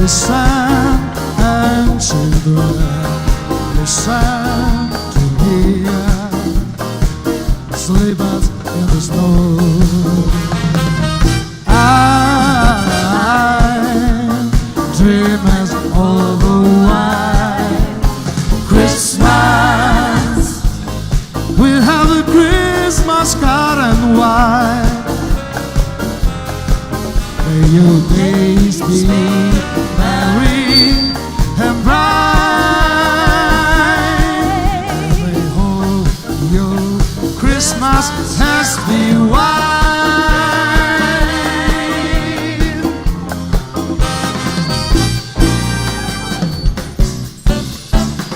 Listen and children, listen to hear sleepers in the snow. I dream as of a white Christmas. We'll have a Christmas garden white. May your days be merry and bright. May all your Christmas has been white.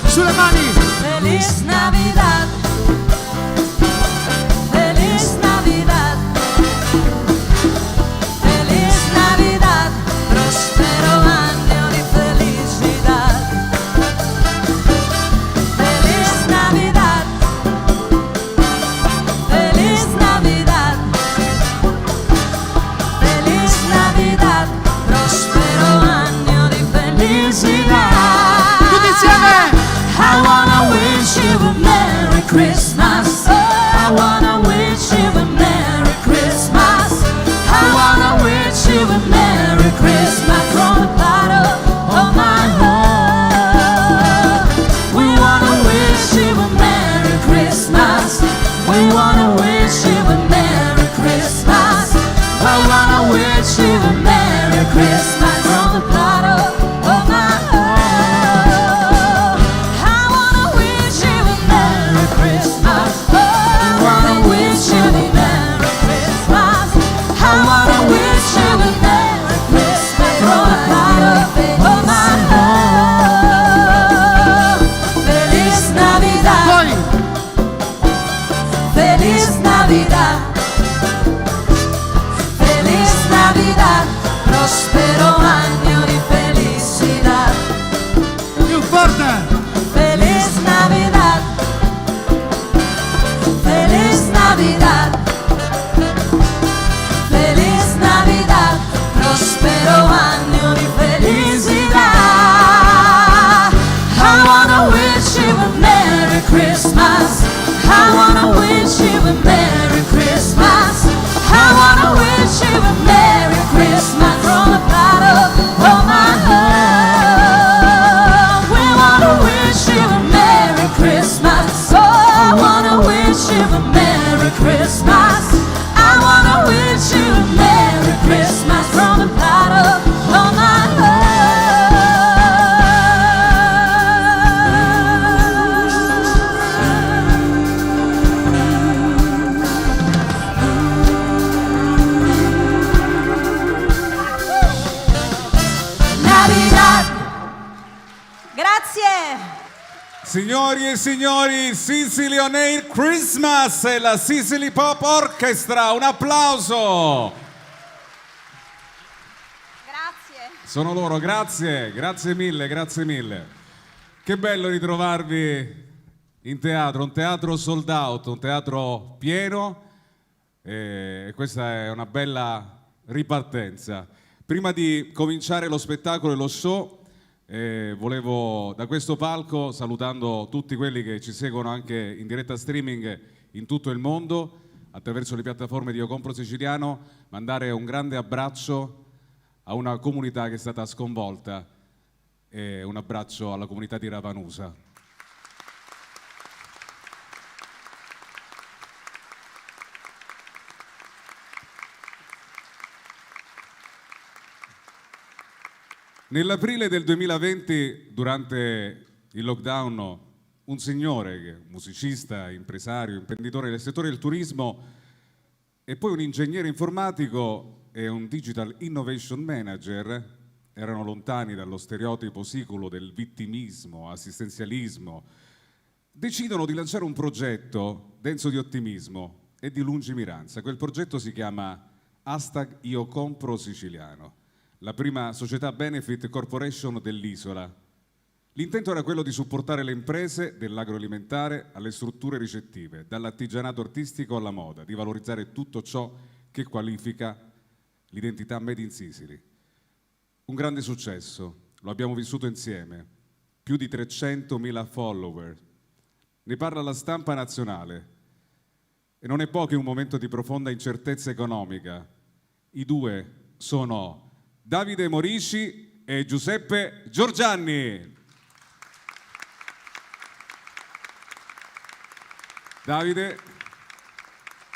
Sulle mani! Feliz Navidad. Feliz Navidad. Feliz Navidad. Prospero año di felicidad. Feliz Navidad. Feliz Navidad. Feliz Navidad. Prospero año di felicidad. Tutti insieme! I wanna wish you a Merry Christmas. I wanna wish you a Merry Christmas. I wanna wish you a Merry Christmas from the bottom of my heart. We wanna wish you a Merry Christmas. We wanna wish you a Merry Christmas. I wanna wish you a Merry Christmas from the bottom of my heart. I wanna wish you a Merry Christmas. I wanna wish you a Merry Christmas. I wanna wish you a Merry Christmas from the bottom of my heart. Feliz Navidad. Poi! Feliz Navidad. Feliz Navidad. Prospero año di felicidad. Più forte! Feliz Navidad. Feliz Navidad. Feliz Navidad. Prospero año di felicidad. I wanna wish you a Merry Christmas. I wanna wish you a Merry Christmas. I wanna wish you a Merry Christmas from the bottom of my heart. We wanna wish you a Merry Christmas. Oh, I wanna wish you a Merry Christmas. I wanna wish you a Merry Christmas from the bottom of my Navidad. Grazie. Signori e signori, Sicily on Air Christmas e la Sicily Pop Orchestra, un applauso! Grazie. Sono loro, grazie, grazie mille, grazie mille. Che bello ritrovarvi in teatro, un teatro sold out, un teatro pieno e questa è una bella ripartenza. Prima di cominciare lo spettacolo e lo show, volevo da questo palco, salutando tutti quelli che ci seguono anche in diretta streaming in tutto il mondo, attraverso le piattaforme di Io Compro Siciliano, mandare un grande abbraccio a una comunità che è stata sconvolta e un abbraccio alla comunità di Ravanusa. Nell'aprile del 2020, durante il lockdown, un signore, che è un musicista, impresario, imprenditore del settore del turismo e poi un ingegnere informatico e un digital innovation manager, erano lontani dallo stereotipo siculo del vittimismo, assistenzialismo, decidono di lanciare un progetto denso di ottimismo e di lungimiranza. Quel progetto si chiama #Io Compro Siciliano, la prima società benefit corporation dell'isola. L'intento era quello di supportare le imprese dell'agroalimentare alle strutture ricettive, dall'artigianato artistico alla moda, di valorizzare tutto ciò che qualifica l'identità Made in Sicily. un grande successo, lo abbiamo vissuto insieme, più di 300.000 follower, ne parla la stampa nazionale e non è poco in un momento di profonda incertezza economica. I due sono Davide Morici e Giuseppe Giorgianni. Davide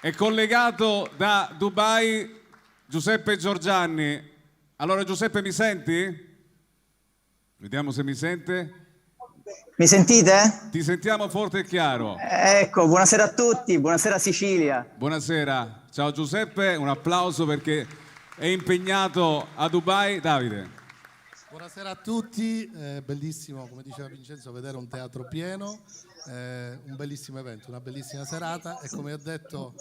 è collegato da Dubai Giuseppe Giorgianni. Allora Giuseppe, mi senti? Vediamo se mi sente. Mi sentite? Ti sentiamo forte e chiaro. Ecco, buonasera a tutti, buonasera Sicilia. Buonasera, ciao Giuseppe, un applauso perché è impegnato a Dubai. Davide. Buonasera a tutti, bellissimo, come diceva Vincenzo, vedere un teatro pieno, un bellissimo evento, una bellissima serata e come ho detto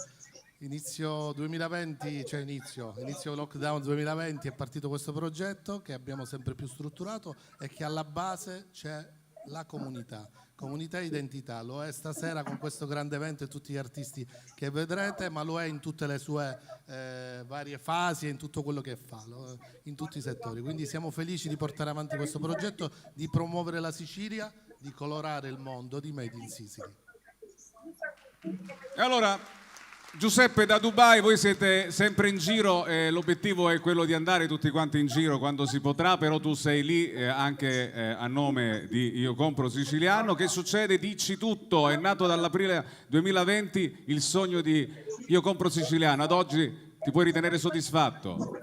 inizio 2020, cioè inizio lockdown 2020 è partito questo progetto che abbiamo sempre più strutturato e che alla base c'è la comunità e identità, lo è stasera con questo grande evento e tutti gli artisti che vedrete, ma lo è in tutte le sue varie fasi e in tutto quello che fa, in tutti i settori. Quindi siamo felici di portare avanti questo progetto, di promuovere la Sicilia, di colorare il mondo di Made in Sicily. E allora Giuseppe, da Dubai voi siete sempre in giro, l'obiettivo è quello di andare tutti quanti in giro quando si potrà, però tu sei lì anche a nome di Io Compro Siciliano. Che succede? Dici tutto, è nato dall'aprile 2020 il sogno di Io Compro Siciliano, ad oggi ti puoi ritenere soddisfatto?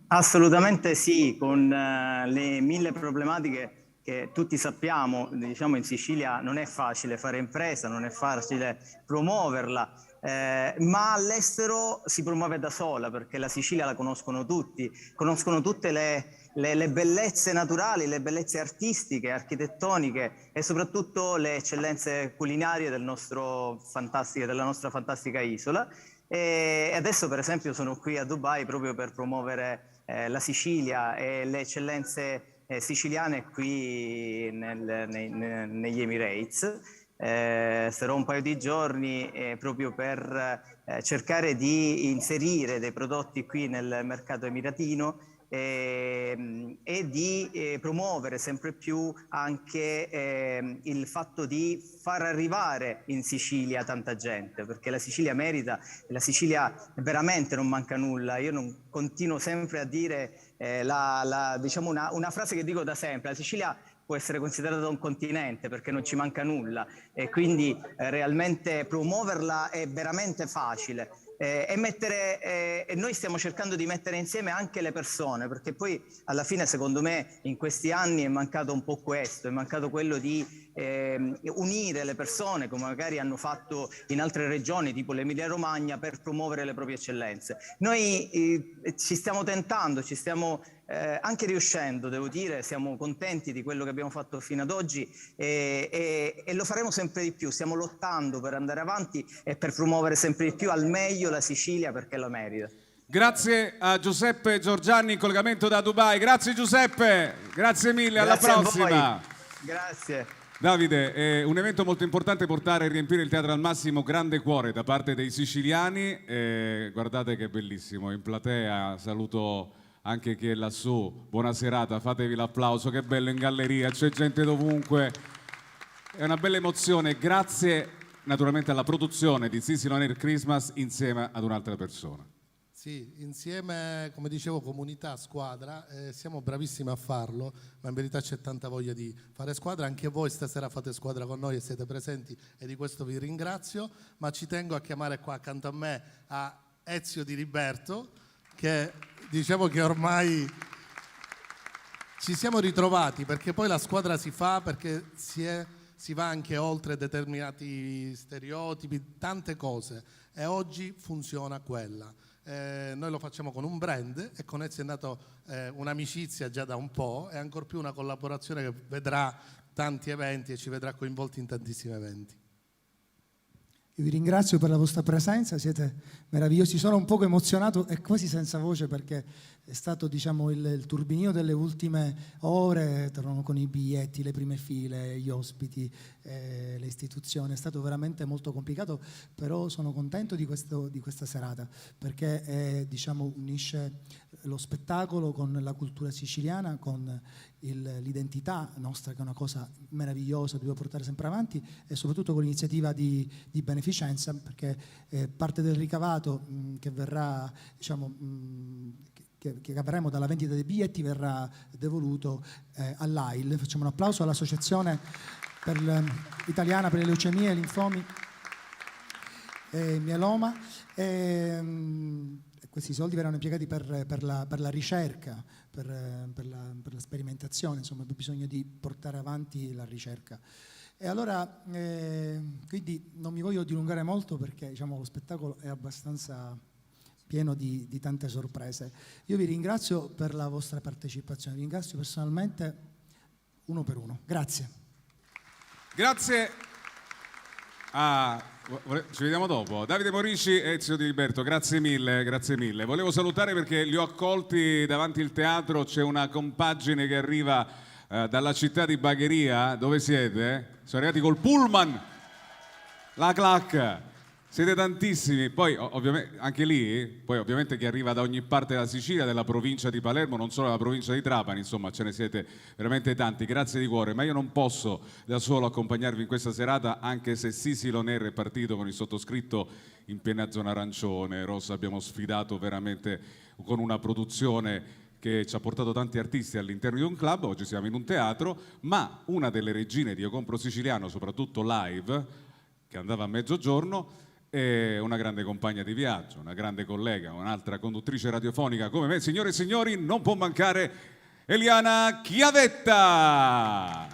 Assolutamente sì, con le 1000 problematiche che tutti sappiamo, diciamo in Sicilia non è facile fare impresa, non è facile promuoverla. Ma all'estero si promuove da sola perché la Sicilia la conoscono tutti, conoscono tutte le bellezze naturali, le bellezze artistiche, architettoniche e soprattutto le eccellenze culinarie della nostra fantastica isola. E adesso per esempio sono qui a Dubai proprio per promuovere la Sicilia e le eccellenze siciliane qui negli Emirates. Sarò un paio di giorni proprio per cercare di inserire dei prodotti qui nel mercato emiratino e di promuovere sempre più anche il fatto di far arrivare in Sicilia tanta gente, perché la Sicilia merita, la Sicilia veramente non manca nulla. Io non continuo sempre a dire diciamo una frase che dico da sempre: la Sicilia può essere considerata un continente perché non ci manca nulla e quindi realmente promuoverla è veramente facile. E noi stiamo cercando di mettere insieme anche le persone, perché poi alla fine secondo me in questi anni è mancato un po' questo, è mancato quello di unire le persone come magari hanno fatto in altre regioni tipo l'Emilia Romagna per promuovere le proprie eccellenze. Noi ci stiamo tentando, ci stiamo anche riuscendo, devo dire, siamo contenti di quello che abbiamo fatto fino ad oggi e lo faremo sempre di più. Stiamo lottando per andare avanti e per promuovere sempre di più al meglio la Sicilia perché la merita. Grazie a Giuseppe Giorgianni in collegamento da Dubai. Grazie Giuseppe, grazie mille, alla prossima. Grazie. Davide, è un evento molto importante portare e riempire il teatro al massimo, grande cuore da parte dei siciliani. Guardate che bellissimo, in platea saluto anche chi è lassù, buona serata, fatevi l'applauso, che bello in galleria, c'è gente dovunque, è una bella emozione, grazie naturalmente alla produzione di Sicily On Air Christmas insieme ad un'altra persona. Sì, insieme, come dicevo, comunità, squadra, siamo bravissimi a farlo, ma in verità c'è tanta voglia di fare squadra, anche voi stasera fate squadra con noi e siete presenti e di questo vi ringrazio, ma ci tengo a chiamare qua accanto a me a Ezio Di Liberto, che diciamo che ormai ci siamo ritrovati perché poi la squadra si fa perché si va anche oltre determinati stereotipi, tante cose e oggi funziona quella. Noi lo facciamo con un brand e con Ezio è nato un'amicizia già da un po' e ancor più una collaborazione che vedrà tanti eventi e ci vedrà coinvolti in tantissimi eventi. Io vi ringrazio per la vostra presenza, siete meravigliosi. Sono un poco emozionato e quasi senza voce perché è stato, diciamo, il turbinio delle ultime ore, con i biglietti, le prime file, gli ospiti, le istituzioni. È stato veramente molto complicato, però sono contento di questa serata perché diciamo, unisce lo spettacolo con la cultura siciliana, con l'identità nostra, che è una cosa meravigliosa, dobbiamo portare sempre avanti, e soprattutto con l'iniziativa di beneficenza, perché parte del ricavato che verrà, diciamo, che avremo dalla vendita dei biglietti verrà devoluto all'AIL. Facciamo un applauso all'Associazione Italiana per le leucemie e linfomi e mieloma. Questi soldi verranno impiegati per la ricerca, per la sperimentazione, insomma, abbiamo bisogno di portare avanti la ricerca. E allora, quindi non mi voglio dilungare molto perché, diciamo, lo spettacolo è abbastanza pieno di tante sorprese. Io vi ringrazio per la vostra partecipazione, vi ringrazio personalmente uno per uno. Grazie. Grazie. Ci vediamo dopo. Davide Morici e Ezio Di Liberto, grazie mille, grazie mille. Volevo salutare perché li ho accolti davanti al teatro, c'è una compagine che arriva dalla città di Bagheria. Dove siete? Sono arrivati col pullman, la clacca. Siete tantissimi, poi ovviamente anche lì, poi ovviamente chi arriva da ogni parte della Sicilia, della provincia di Palermo, non solo della provincia di Trapani, insomma ce ne siete veramente tanti, grazie di cuore, ma io non posso da solo accompagnarvi in questa serata, anche se Sisi Loner è partito con il sottoscritto in piena zona arancione, rossa, abbiamo sfidato veramente con una produzione che ci ha portato tanti artisti all'interno di un club, oggi siamo in un teatro, ma una delle regine di Io Compro Siciliano, soprattutto live, che andava a mezzogiorno, è una grande compagna di viaggio, una grande collega, un'altra conduttrice radiofonica come me. Signore e signori, non può mancare Eliana Chiavetta!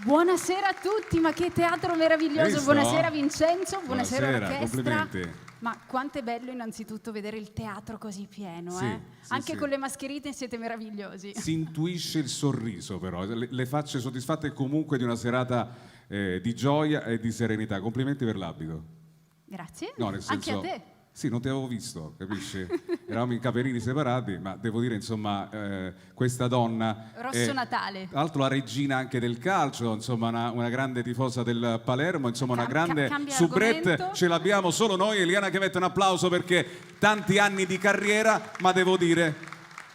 Buonasera a tutti, ma che teatro meraviglioso! Buonasera Vincenzo, buonasera orchestra. Complimenti. Ma quanto è bello innanzitutto vedere il teatro così pieno, Sì, sì, anche sì. con le mascherine siete meravigliosi. Si intuisce il sorriso però, le facce soddisfatte comunque di una serata di gioia e di serenità. Complimenti per l'abito. Grazie, No, nel senso, anche a te. Sì, non ti avevo visto, capisci? Eravamo in caperini separati, ma devo dire, insomma, questa donna... Rosso Natale. Tra l'altro la regina anche del calcio, insomma, una grande tifosa del Palermo, insomma, una grande cambia soubrette. argomento. Ce l'abbiamo solo noi. Eliana Chiavetta, un applauso perché tanti anni di carriera, ma devo dire,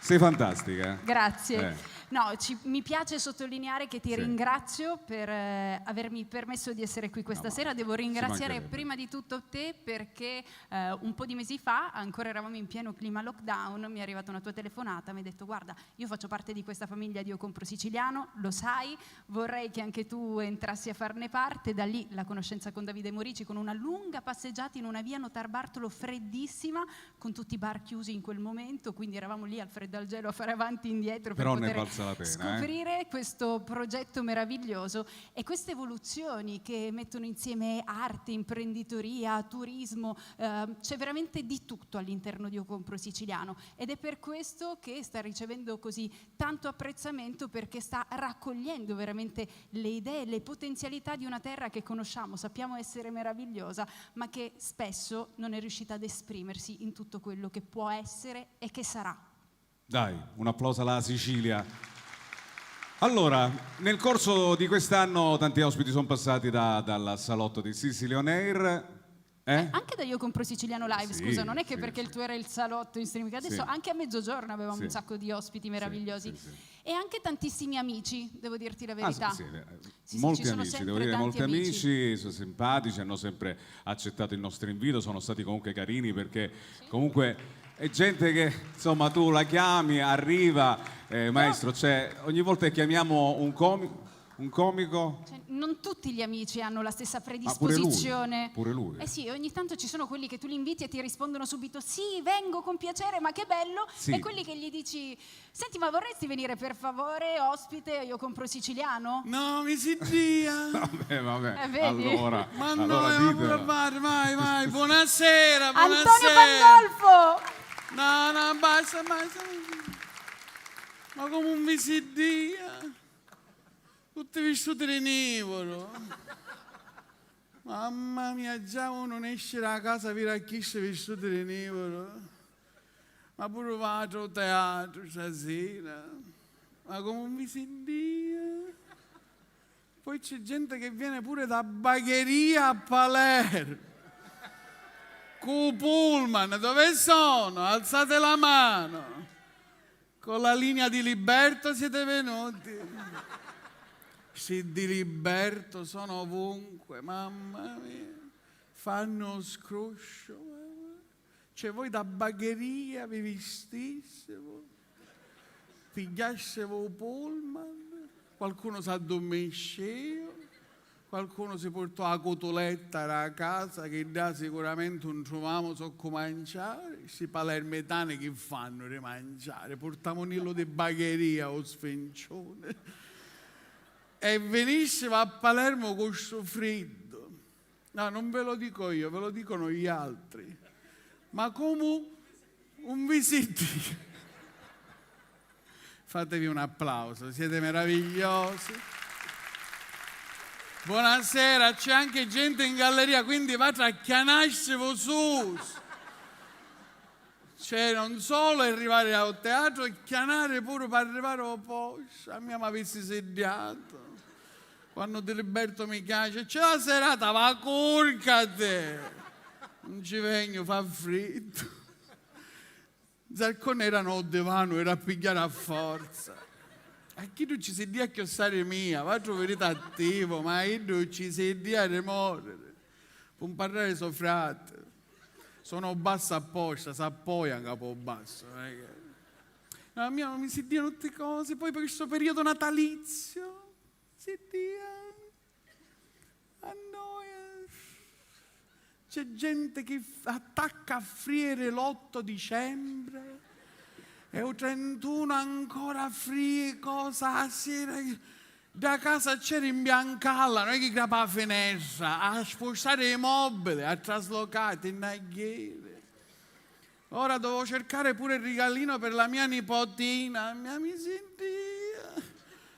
sei fantastica. Grazie. No, mi piace sottolineare che ti Sì. ringrazio per avermi permesso di essere qui questa sera. Devo ringraziare mancherebbe. prima di tutto te perché un po' di mesi fa, ancora eravamo in pieno clima lockdown, mi è arrivata una tua telefonata, mi hai detto guarda, io faccio parte di questa famiglia di Io Compro Siciliano, lo sai, vorrei che anche tu entrassi a farne parte. Da lì la conoscenza con Davide Morici, con una lunga passeggiata in una via Notar Bartolo freddissima, con tutti i bar chiusi in quel momento, quindi eravamo lì al freddo al gelo a fare avanti e indietro per Però ne poter valsa la pena, scoprire questo progetto meraviglioso e queste evoluzioni che mettono insieme arte, imprenditoria, turismo, c'è veramente di tutto all'interno di Io Compro Siciliano ed è per questo che sta ricevendo così tanto apprezzamento, perché sta raccogliendo veramente le idee, le potenzialità di una terra che conosciamo, sappiamo essere meravigliosa, ma che spesso non è riuscita ad esprimersi in tutto quello che può essere e che sarà. Dai, un applauso alla Sicilia. Allora, nel corso di quest'anno tanti ospiti sono passati dal salotto di Sicily On Air. Anche da Io Compro Siciliano Live, Sì, scusa, non è che sì, perché sì. il tuo era il salotto in streaming, adesso Sì. anche a mezzogiorno avevamo Sì. un sacco di ospiti meravigliosi Sì, sì, sì. e anche tantissimi amici, devo dirti la verità. Sì, Sì, molti ci sono amici, sempre devo dire, tanti molti amici, sono simpatici, hanno sempre accettato il nostro invito, sono stati comunque carini perché comunque è gente che insomma tu la chiami, arriva, maestro, cioè ogni volta che chiamiamo un comico. Cioè, non tutti gli amici hanno la stessa Pure predisposizione. lui. Eh sì, ogni tanto ci sono quelli che tu li inviti e ti rispondono subito sì, vengo con piacere, ma che bello. Sì. E quelli che gli dici senti, ma vorresti venire per favore ospite? Io Compro Siciliano? No, mi si dia. Vabbè, vedi? allora, Ma allora no, ditelo. vai. Buonasera, Antonio buonasera. Pandolfo! No, basta. Ma come un mi si dia? Tutti vissuti di nivolo. Mamma mia, già uno ne esce da casa per a chi si è vissuto di nero. Ma pure vado al teatro stasera. Ma come mi si dia? Poi c'è gente che viene pure da Bagheria a Palermo. Con Pullman, dove sono? Alzate la mano. Con la linea di Liberto siete venuti. Sì, di Liberto sono ovunque, mamma mia. Fanno scruscio. Cioè voi da Bagheria vi vestissero, pigliassero Pullman, qualcuno si addormesceva, qualcuno si portò la cotoletta a casa che da sicuramente non trovavamo so come mangiare. Questi palermitani che fanno di mangiare? Portavano Nilo di Bagheria o sfincione. E venissimo a Palermo con questo freddo. No, non ve lo dico io, ve lo dicono gli altri. Ma come un visitino. Fatevi un applauso, siete meravigliosi. Buonasera, c'è anche gente in galleria, quindi va a chianarselo su. Cioè, non solo arrivare al teatro, e chianare pure per arrivare al posto. A me mi avessi sediato. Quando Diliberto mi chiama, c'è la serata, va corcate. Non ci vengo, fa freddo. Zaccone erano al divano, era a pigliare a forza. A chi tu ci sei di a chiossare mia? Va a trovare attivo, ma io ci sei di a remorere. Per parlare suo frate. Sono basso apposta, sa poi anche un po' basso. No, mia, mi si dicono tutte cose, poi per questo periodo natalizio. Si a noi c'è gente che attacca a friere l'8 dicembre e il 31 ancora a friere cosa a sera da casa c'era imbiancalla, non è che grapa la finestra, a spostare i mobili, a traslocare in nagliere. Ora devo cercare pure il regalino per la mia nipotina, mia miseria.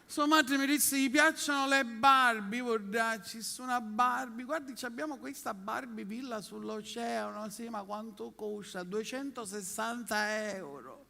Sua madre mi disse, gli piacciono le Barbie, ci sono una Barbie, guardi abbiamo questa Barbie villa sull'oceano, sì ma quanto costa? 260 euro.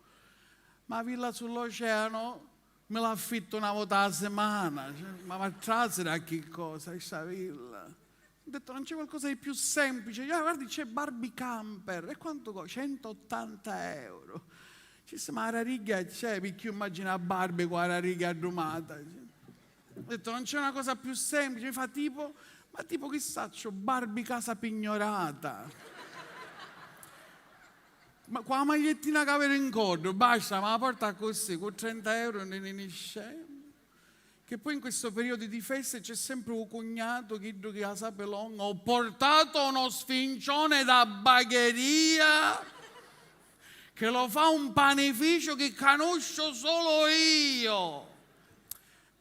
Ma villa sull'oceano me l'affitto una volta alla settimana, ma matrazze a che cosa questa villa? Ho detto non c'è qualcosa di più semplice, guardi c'è Barbie Camper, e quanto costa? 180 euro. Ci disse, ma la riga c'è, perché io immagino a Barbie con la riga addumata. Ho detto, non c'è una cosa più semplice, mi fa tipo, ma tipo chissà, c'ho Barbie casa pignorata. Ma con la magliettina che avevo in cordo, basta, ma la porta così, con 30 euro non ne scemo. Che poi in questo periodo di feste c'è sempre un cognato che la sape longa, ho portato uno sfincione da Bagheria che lo fa un panificio che conosco solo io.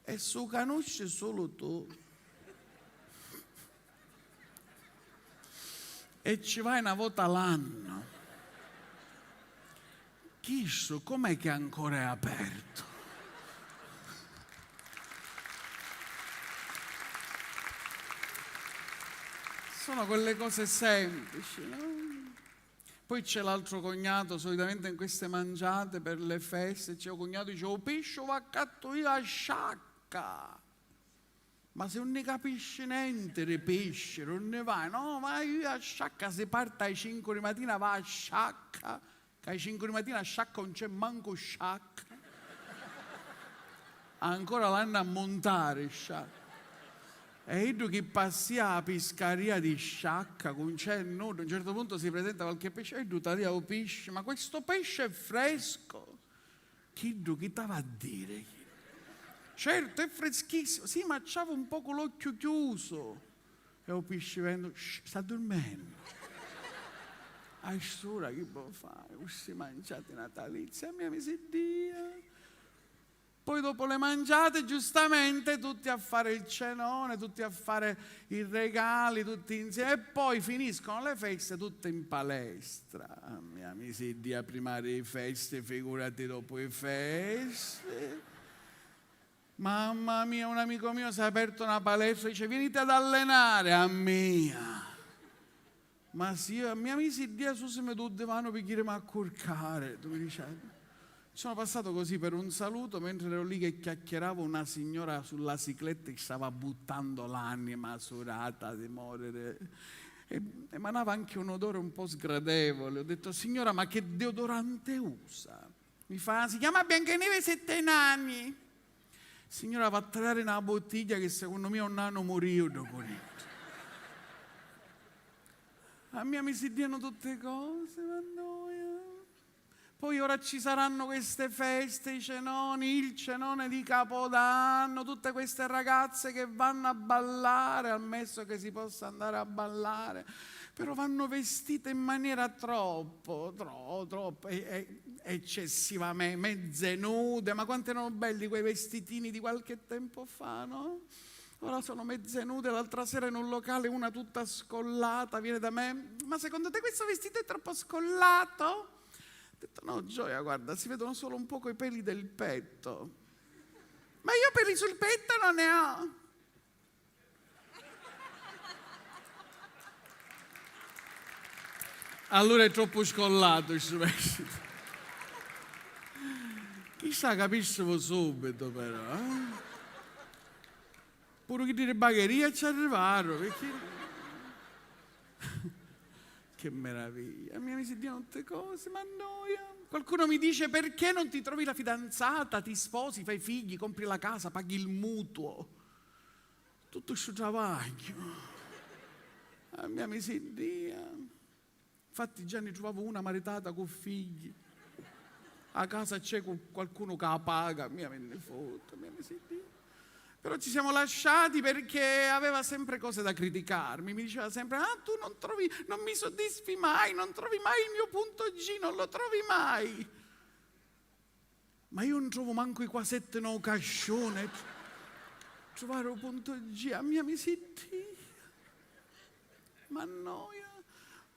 E su conosci solo tu. E ci vai una volta l'anno. Chissà, com'è che ancora è aperto? Sono quelle cose semplici, no? Poi c'è l'altro cognato, solitamente in queste mangiate per le feste, c'è un cognato che dice, oh pesce va accatto io a sciacca. Ma se non ne capisci niente di pesce, non ne vai, no, ma io a sciacca, se parte alle 5 di mattina va a sciacca, che alle 5 di mattina a sciacca non c'è manco sciacca. Ancora l'hanno a montare sciacca. E io che passi a pescaria di sciacca, con c'è il nudo, a un certo punto si presenta qualche pesce, e tu ti o pesce, ma questo pesce è fresco. Che stava a dire? Certo, è freschissimo, sì, ma c'aveva un po' con l'occhio chiuso. E il pesce vendo, sta dormendo. A stura che può fare? Questi mangiati natalizi, a mia miseria. Poi dopo le mangiate, giustamente, tutti a fare il cenone, tutti a fare i regali, tutti insieme. E poi finiscono le feste tutte in palestra. A mia miseria, prima delle feste, figurati dopo le feste. Mamma mia, un amico mio si è aperto una palestra, dice venite ad allenare a mia. Ma sì, a mia mi si dia su se mi tu devono per a curcare. Tu mi dici, sono passato così per un saluto mentre ero lì che chiacchieravo, una signora sulla cicletta che stava buttando l'anima surata di morire. E emanava anche un odore un po' sgradevole. Ho detto, signora, ma che deodorante usa? Mi fa, si chiama Biancaneve 7 anni. Signora, va a tirare una bottiglia che secondo me un nano morì dopo niente. A me mi si diano tutte cose, ma noia. Poi ora ci saranno queste feste, i cenoni, il cenone di Capodanno, tutte queste ragazze che vanno a ballare, ammesso che si possa andare a ballare, però vanno vestite in maniera troppo eccessivamente, mezze nude. Ma quanto erano belli quei vestitini di qualche tempo fa, no? Ora sono mezze nude. L'altra sera in un locale una tutta scollata viene da me, ma secondo te questo vestito è troppo scollato? Ho detto no Gioia, guarda, si vedono solo un po' i peli del petto. Ma io peli sul petto non ne ho. Allora è troppo scollato il vestito. Chissà, capiscevo subito però, Pure che dire bagheria ci arrivarono, perché... Che meraviglia, mi si dicono tutte cose, ma noia. Qualcuno mi dice, perché non ti trovi la fidanzata, ti sposi, fai figli, compri la casa, paghi il mutuo. Tutto questo travaglio. A me mi si dia. Infatti già ne trovavo una maritata con figli. A casa c'è qualcuno che la paga, me ne foto, mi si dia. Però ci siamo lasciati perché aveva sempre cose da criticarmi. Mi diceva sempre, tu non mi soddisfi mai, non trovi mai il mio punto G, non lo trovi mai. Ma io non trovo manco i quasetti no cascione. Trovare un punto G, a mia mi si dia. Ma noia.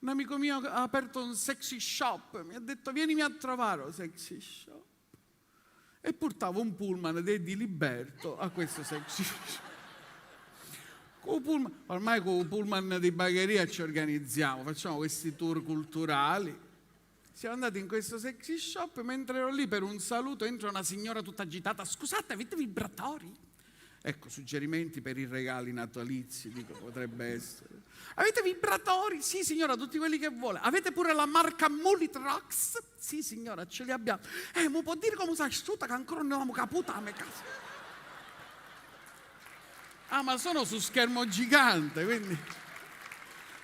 Un amico mio ha aperto un sexy shop, mi ha detto vienimi a trovare un sexy shop. E portavo un pullman di Liberto a questo sexy shop. Ormai con il pullman di Bagheria ci organizziamo, facciamo questi tour culturali. Siamo andati in questo sexy shop, mentre ero lì per un saluto entra una signora tutta agitata. Scusate, avete vibratori? Ecco, suggerimenti per i regali natalizi, dico, potrebbe essere. Avete vibratori? Sì signora, tutti quelli che vuole. Avete pure la marca Mulitrox? Sì signora, ce li abbiamo. Mi può dire come si è asciutta che ancora non l'abbiamo caputa a me casa? Ma sono su schermo gigante, quindi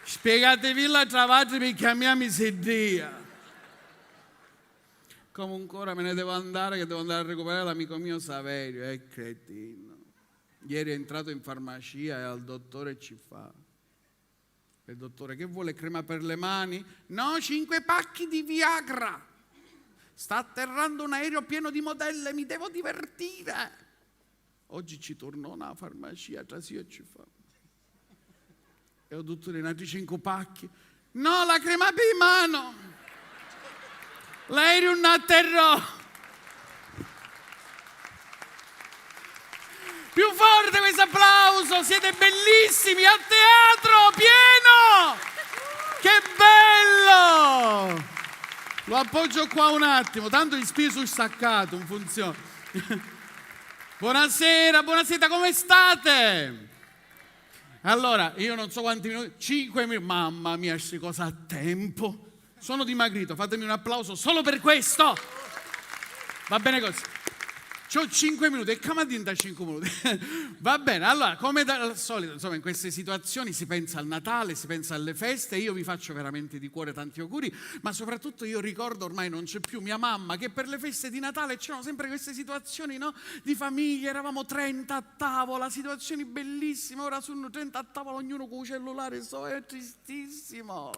spiegatevi la travaglia perché a mia mi si dia. Comunque ora me ne devo andare, che devo andare a recuperare l'amico mio Saverio, cretino. Ieri è entrato in farmacia e al dottore ci fa. Il dottore, che vuole, crema per le mani? No, 5 pacchi di Viagra. Sta atterrando un aereo pieno di modelle, mi devo divertire. Oggi ci tornò una farmacia, tra sì e ci fa. E ho dottore, in altri 5 pacchi. No, la crema per mano. L'aereo non atterrò. Più forte questo applauso, siete bellissimi, al teatro, pieno! Che bello! Lo appoggio qua un attimo, tanto il spiso è staccato, non funziona. Buonasera, come state? Allora, io non so quanti minuti, 5 minuti, mamma mia, queste cose a tempo. Sono dimagrito, fatemi un applauso solo per questo. Va bene così. C'ho 5 minuti e camattina da 5 minuti. Va bene, allora, come al solito, insomma, in queste situazioni si pensa al Natale, si pensa alle feste. Io vi faccio veramente di cuore tanti auguri, ma soprattutto io ricordo, ormai non c'è più mia mamma, che per le feste di Natale c'erano sempre queste situazioni, no? Di famiglia, eravamo 30 a tavola, situazioni bellissime. Ora sono 30 a tavola, ognuno con il cellulare, è tristissimo,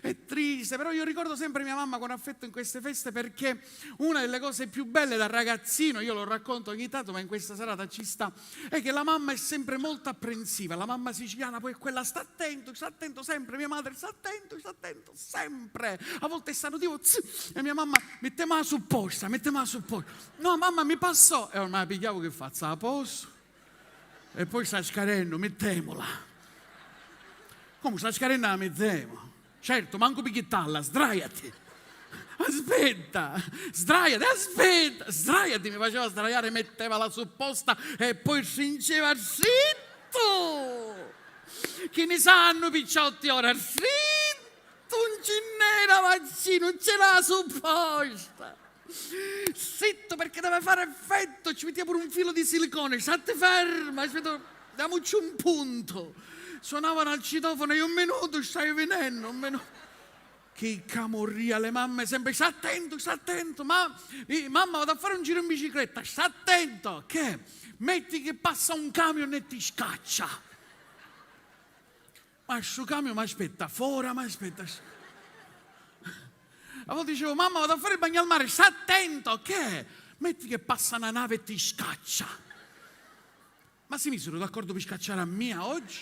è triste. Però io ricordo sempre mia mamma con affetto in queste feste, perché una delle cose più belle da ragazzino, io l'ho raccontato racconto ogni tanto, ma in questa serata ci sta, è che la mamma è sempre molto apprensiva, la mamma siciliana poi è quella, sta attento sempre, mia madre sta attento sempre, a volte stanno tipo, e mia mamma mette mano sul posto, no mamma mi passò, e ormai pigliavo che fa, a posto, e poi sta scarendo, mettemola, come sta scarendo la mettiamo, certo, manco picchiettalla, sdraiati. Aspetta, sdraiati, mi faceva sdraiare, metteva la supposta e poi stringeva, zitto, che ne sanno picciotti ora, zitto, non ce n'era vaccino, non ce l'ha supposta, zitto perché deve fare effetto, ci mettiamo pure un filo di silicone, state ferma, aspetta, diamoci un punto, suonavano al citofono e un minuto stai venendo, un minuto. Che camorria, le mamme sempre, sta attento, mamma vado a fare un giro in bicicletta, sta attento, che? Metti che passa un camion e ti scaccia. Ma sto camion mi aspetta fuori, A volte dicevo, mamma vado a fare il bagno al mare, sta attento, che? Metti che passa una nave e ti scaccia. Ma si misero d'accordo per scacciare a mia oggi?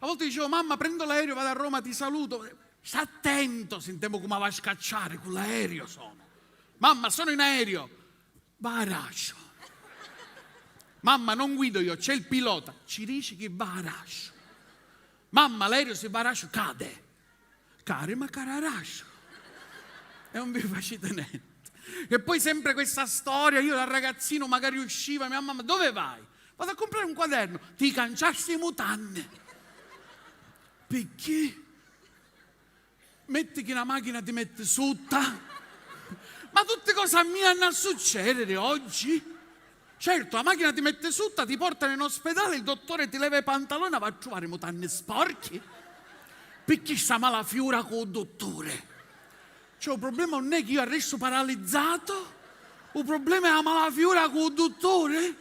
A volte dicevo, mamma prendo l'aereo, vado a Roma, ti saluto. Sta attento, sentiamo come va a scacciare, con l'aereo sono. Mamma, sono in aereo. Va a rascio. Mamma, non guido io, c'è il pilota. Ci dici che va a rascio. Mamma, l'aereo se va a rascio cade. Ma cara a rascio. E non vi facete niente. E poi sempre questa storia, io da ragazzino magari usciva, mia mamma, dove vai? Vado a comprare un quaderno. Ti canciasti i mutanne. Perché? Metti che una macchina ti mette sotto, ma tutte cose a me hanno a succedere oggi. Certo, la macchina ti mette sotto, ti portano in ospedale, il dottore ti leva i pantaloni, va a trovare i mutanni sporchi. Perché sta malafiura con il dottore? Cioè, il problema non è che io resto paralizzato, il problema è la malafiura con il dottore.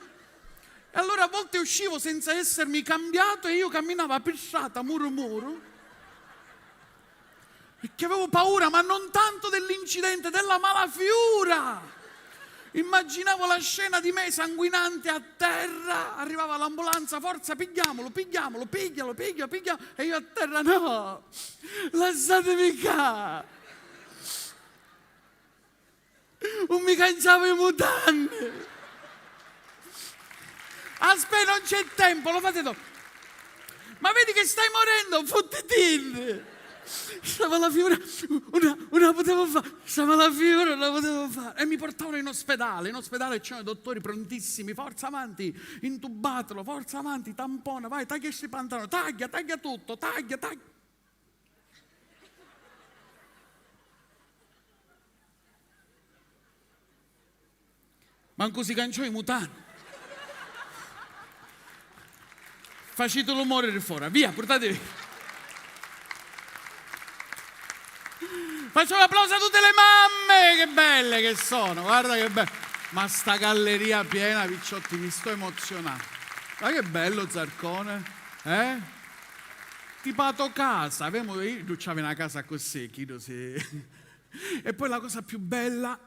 E allora a volte uscivo senza essermi cambiato e io camminavo a strada, muro. Perché avevo paura, ma non tanto dell'incidente, della malafiura. Immaginavo la scena di me sanguinante a terra, arrivava l'ambulanza, forza, pigliamolo, piglialo. E io a terra, no, lasciatemi qua. Non mi canciavo i mutanti. Aspetta, non c'è tempo, lo fate dopo. Ma vedi che stai morendo, fottiti. Stava la fibra, una potevo fare, e mi portavano in ospedale c'erano i dottori prontissimi, forza avanti, intubatelo, forza avanti, tampone, vai, taglia questi pantaloni, taglia tutto, taglia. Manco si canciò i mutanti. Facetelo morire fuori, via, portatevi. Faccio un applauso a tutte le mamme, che belle che sono, guarda che bello. Ma sta galleria piena, picciotti, mi sto emozionando. Guarda che bello Zarcone, Tipo a tua casa, io c'avevo una casa così, chiedo se... E poi la cosa più bella,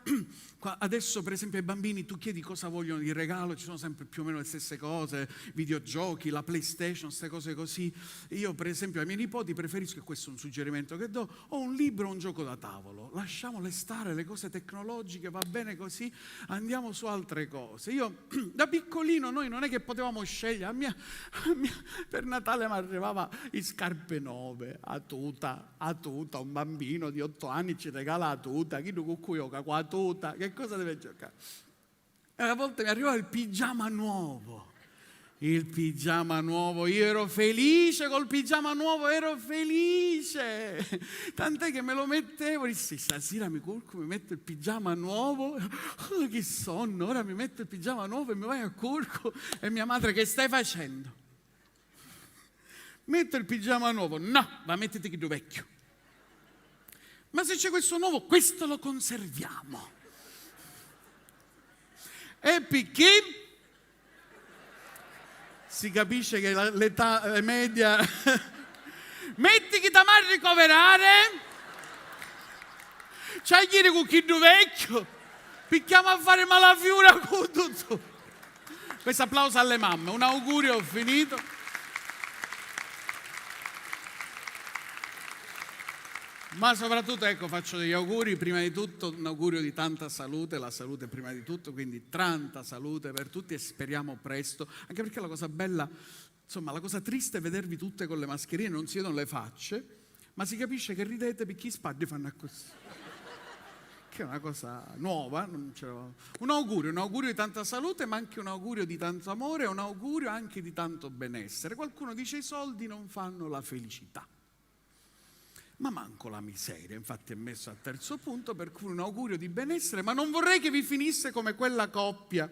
adesso per esempio ai bambini tu chiedi cosa vogliono di regalo, ci sono sempre più o meno le stesse cose, videogiochi, la PlayStation, queste cose così. Io per esempio ai miei nipoti preferisco, e questo è un suggerimento che do, o un libro o un gioco da tavolo, lasciamole stare le cose tecnologiche, va bene così, andiamo su altre cose. Io da piccolino noi non è che potevamo scegliere, per Natale mi arrivava in scarpe nuove, a tuta, un bambino di 8 anni ci regala la tuta, chi con cui gioca con la tuta, che cosa deve giocare? E a volte mi arrivava il pigiama nuovo, io ero felice col pigiama nuovo, tant'è che me lo mettevo, dissi, stasera mi metto il pigiama nuovo, che sonno, ora mi metto il pigiama nuovo e mi vai a curco, e mia madre, che stai facendo? Metto il pigiama nuovo, no, ma mettiti che tu vecchio. Ma se c'è questo nuovo, questo lo conserviamo. E perché? Si capisce che l'età media... Metti che ti vai a ricoverare, c'hai ieri con chi vecchio, Picchiamo a fare malafiura con tutto. Questo applauso alle mamme. Un augurio, ho finito. Ma soprattutto, ecco, faccio degli auguri, prima di tutto un augurio di tanta salute, la salute prima di tutto, quindi tanta salute per tutti e speriamo presto, anche perché la cosa bella, insomma, la cosa triste è vedervi tutte con le mascherine, non si vedono le facce, ma si capisce che ridete perché i spaddi fanno così. Che è una cosa nuova, non c'era. Un augurio di tanta salute, ma anche un augurio di tanto amore, un augurio anche di tanto benessere. Qualcuno dice i soldi non fanno la felicità. Ma manco la miseria, infatti è messo al terzo punto, per cui un augurio di benessere, ma non vorrei che vi finisse come quella coppia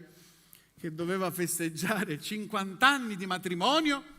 che doveva festeggiare 50 anni di matrimonio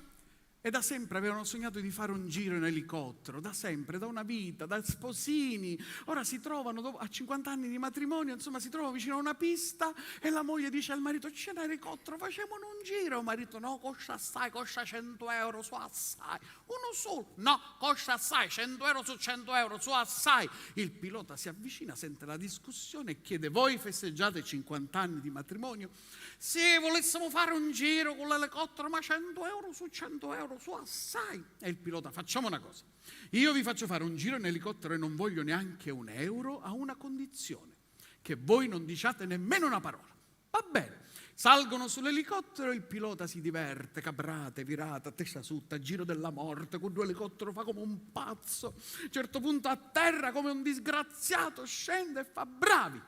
e da sempre avevano sognato di fare un giro in elicottero, da sempre, da una vita, da sposini. Ora si trovano a 50 anni di matrimonio, insomma si trovano vicino a una pista e la moglie dice al marito: c'è un elicottero, facciamo un giro. Il marito: no, costa assai, costa 100 euro, su assai. Uno solo: no, costa assai, 100 euro su 100 euro, su assai. Il pilota si avvicina, sente la discussione e chiede: voi festeggiate 50 anni di matrimonio? Se volessimo fare un giro con l'elicottero, ma 100 euro su 100 euro, su assai. E il pilota: facciamo una cosa, io vi faccio fare un giro in elicottero e non voglio neanche un euro, a una condizione: che voi non diciate nemmeno una parola. Va bene. Salgono sull'elicottero, il pilota si diverte, cabrate, virata, testa sutta, giro della morte, con 2 elicottero fa come un pazzo. A un certo punto a terra come un disgraziato, scende e fa: bravi,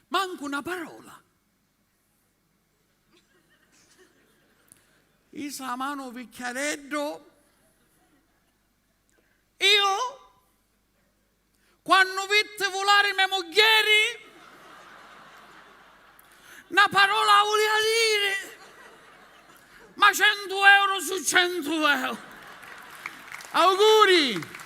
manco una parola. Isa mano picchiareddo. Io, quando vitte volare mie moglieri, una parola voleva dire, ma 100 euro su 100 euro. Auguri!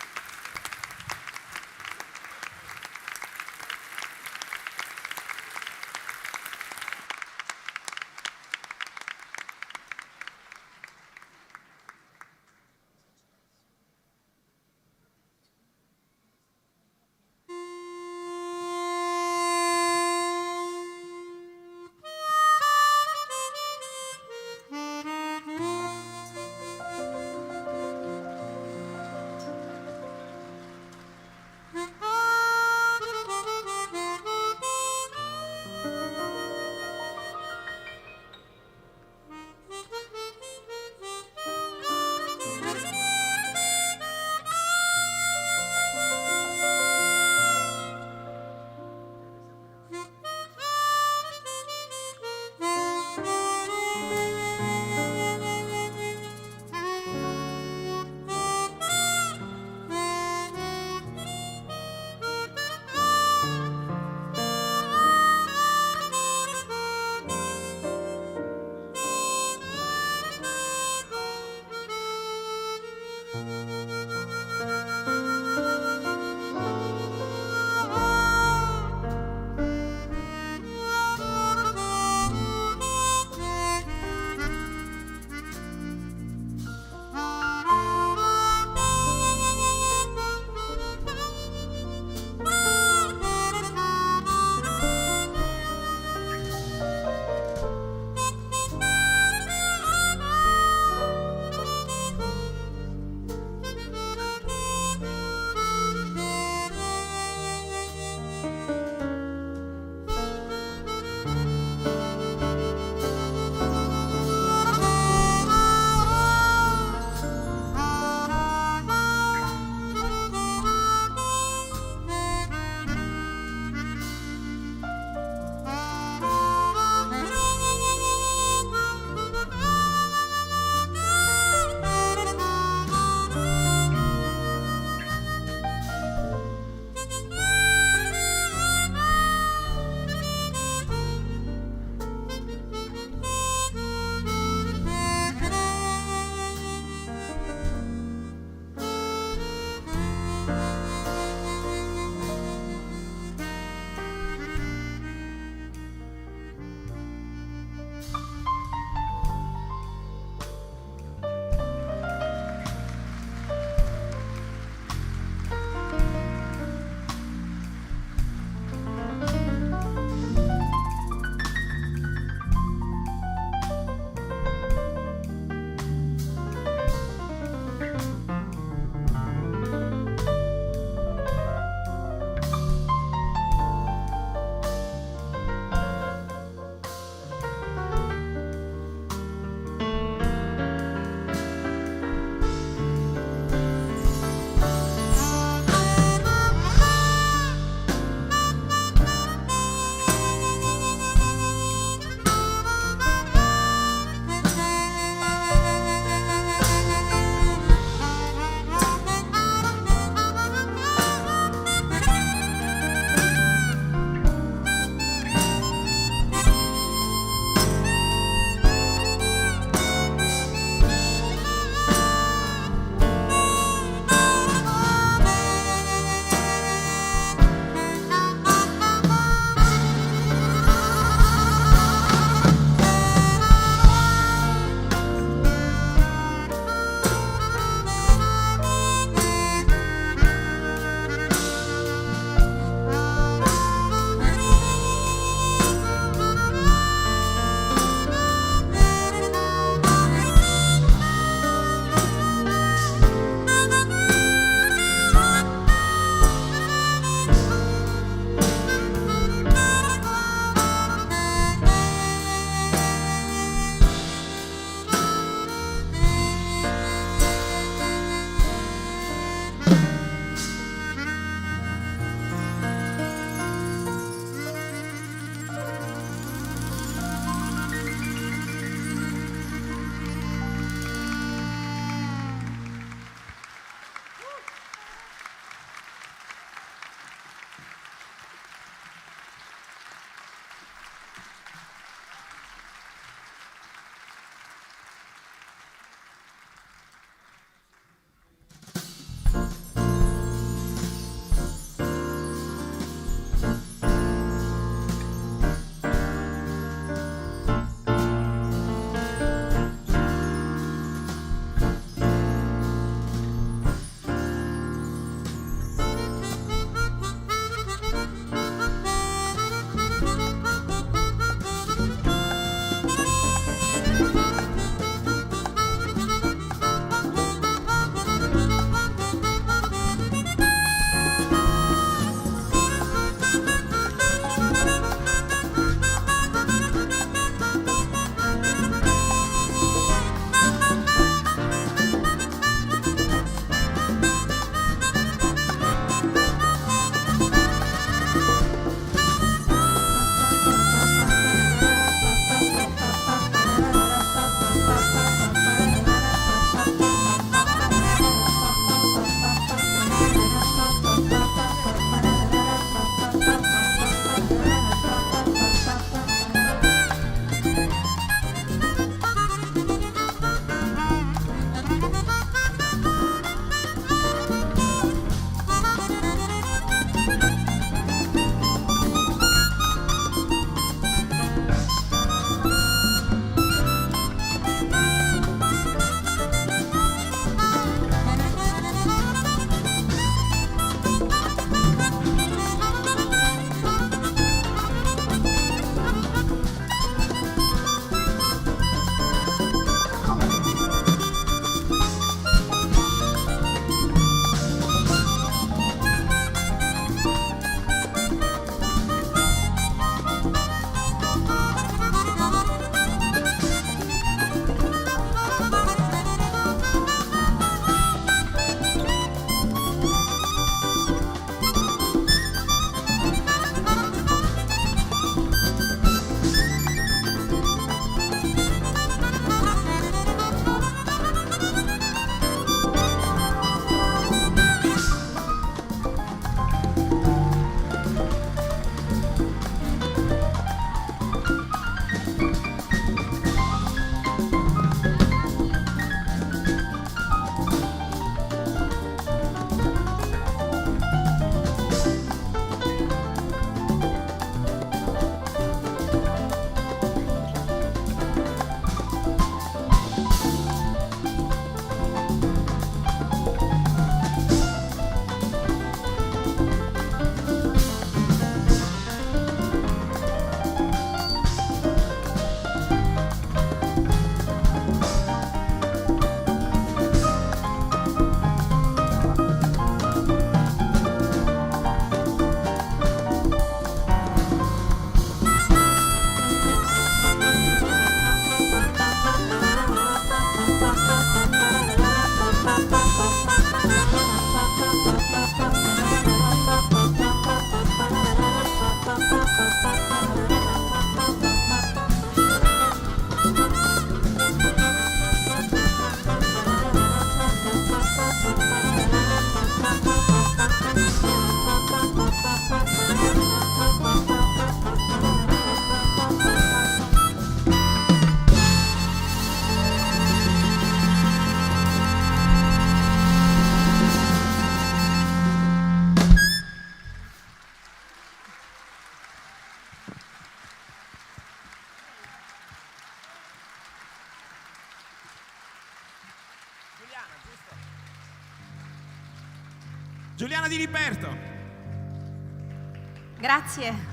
Giuliana Di Liberto. Grazie.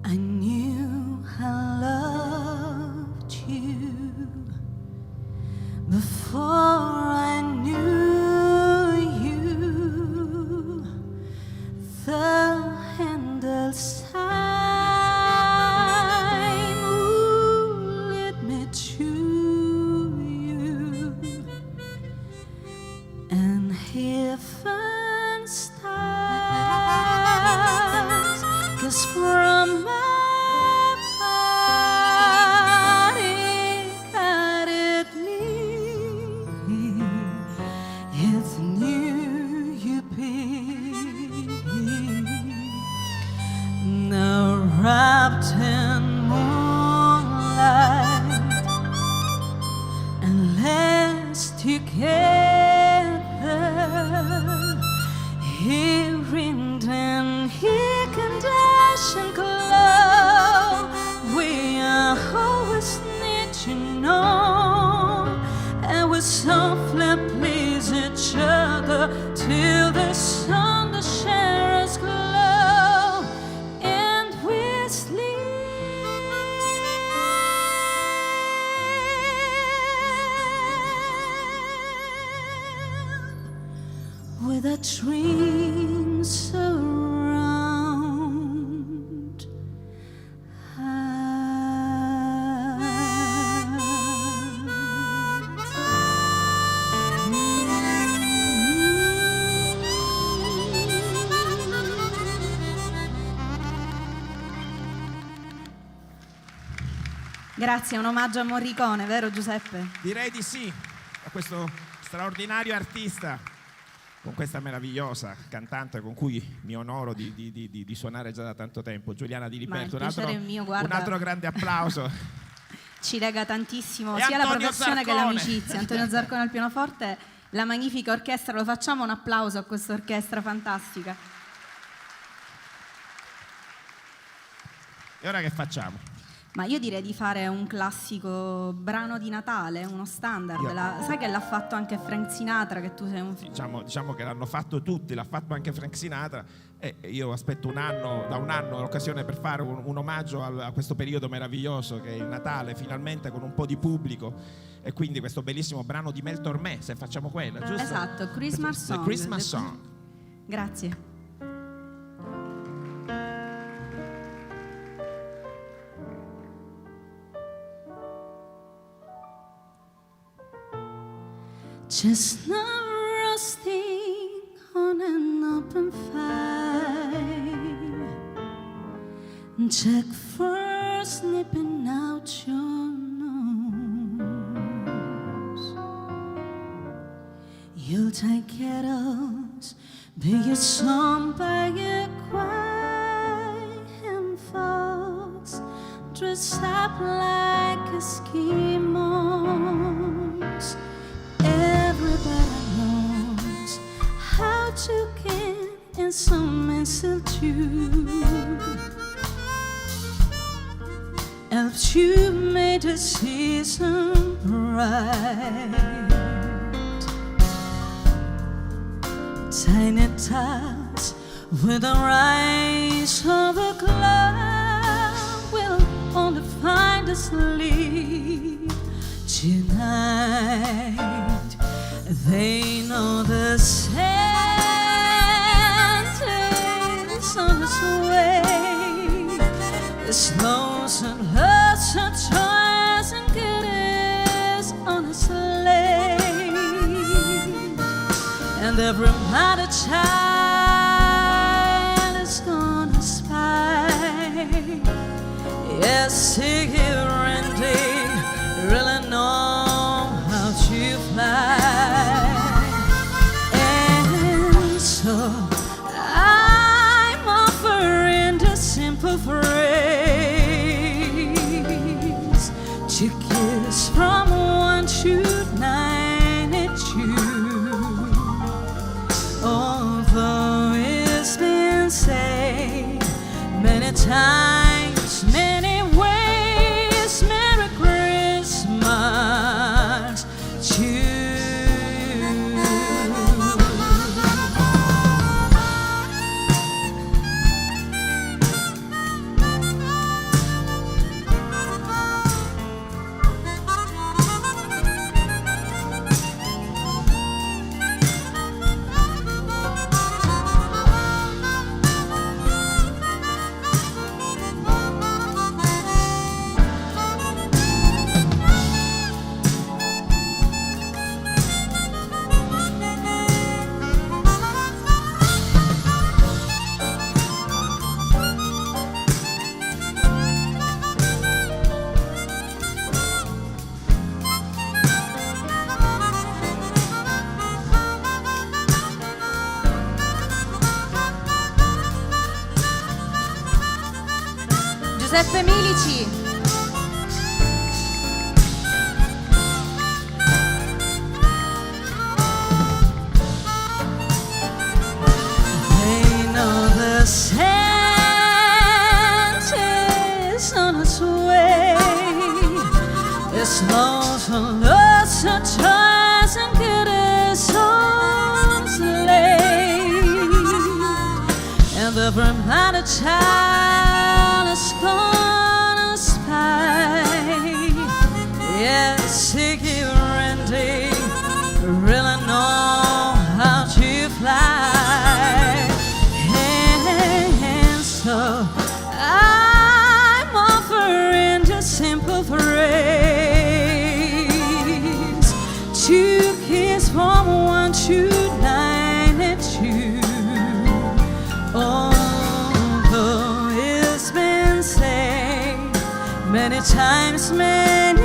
I knew I loved you before I knew you. Grazie, è un omaggio a Morricone, vero Giuseppe? Direi di sì, a questo straordinario artista, con questa meravigliosa cantante con cui mi onoro di suonare già da tanto tempo, Giuliana Di Ma il Liberto. piacere è mio, guarda. Un altro grande applauso. Ci lega tantissimo E sia la Antonio professione che Zarcone. l'amicizia. Antonio Zarcone al pianoforte, la magnifica orchestra, lo facciamo un applauso a questa orchestra fantastica. E ora che facciamo? Ma io direi di fare un classico brano di Natale, uno standard. Sai che l'ha fatto anche Frank Sinatra, che tu sei un... Diciamo che l'hanno fatto tutti, l'ha fatto anche Frank Sinatra, e io aspetto da un anno l'occasione per fare un omaggio a questo periodo meraviglioso che è il Natale, finalmente con un po' di pubblico, e quindi questo bellissimo brano di Mel Tormé, se facciamo quella, giusto? Esatto, Christmas The Song. Christmas Song. Grazie. Chestnut roasting on an open fire. Check for snipping out your nose. Yuletide kettles, big as some by a quiet folks, dress up like Eskimos. Everybody knows how to get in some mistletoe. Helps you make the season bright. Tiny tots with the rise of a cloud will only find us asleep tonight. They know the Santa's on his way. It snows and lots of toys and goodies on his sleigh. And every mother child is gonna spy. Yes, here and they really know how to fly. And so I'm offering the simple phrase to kiss from 1 to 92. Although it's been said many times, many ways, Merry Christmas to you. Giuseppe Milici. They know the Santa's on his way. It snows on lots of toys and goodies on his sleigh. And every mother child is gonna spy. Yes, Siggy Randy really know how to fly. And so I'm offering the simple phrase to kiss from 1 to 92. Although it's been said many times, many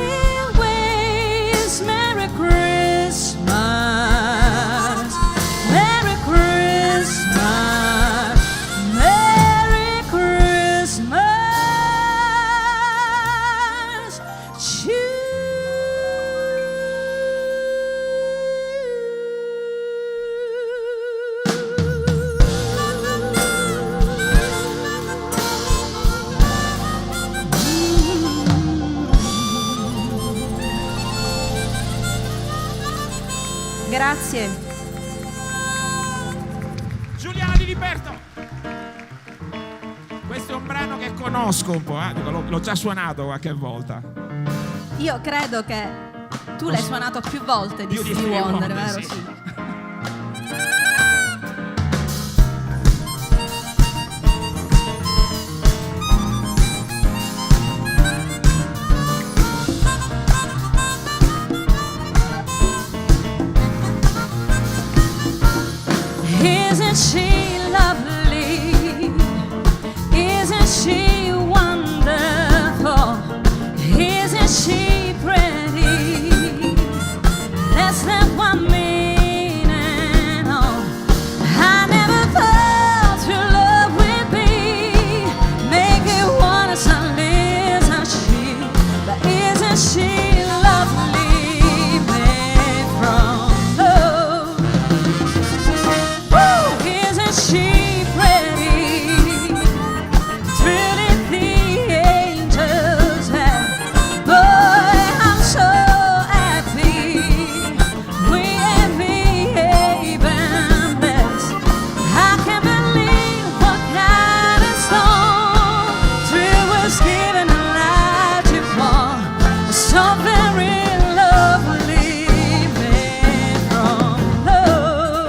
ways. Merry Christmas, Merry Christmas, Merry Christmas to you. Grazie. Giuliana Di Liberto. Questo è un brano che conosco un po', l'ho già suonato qualche volta. Io credo che tu l'hai suonato più volte di Più di Stevie Stevie Wonder, Wonder, vero? sì. Sì. Isn't she lovely? Isn't she wonderful? Isn't she pretty? Less than 1 minute. Oh, I never thought your love would be make it wanna sound isn't she? But isn't she lovely? Made from love. Woo! Isn't she pretty? Thrilling the angels have. Boy, I'm so happy. We ain't behaving blessed. I can't believe what kind of storm through us giving a life to fall. So very lovely, made from love.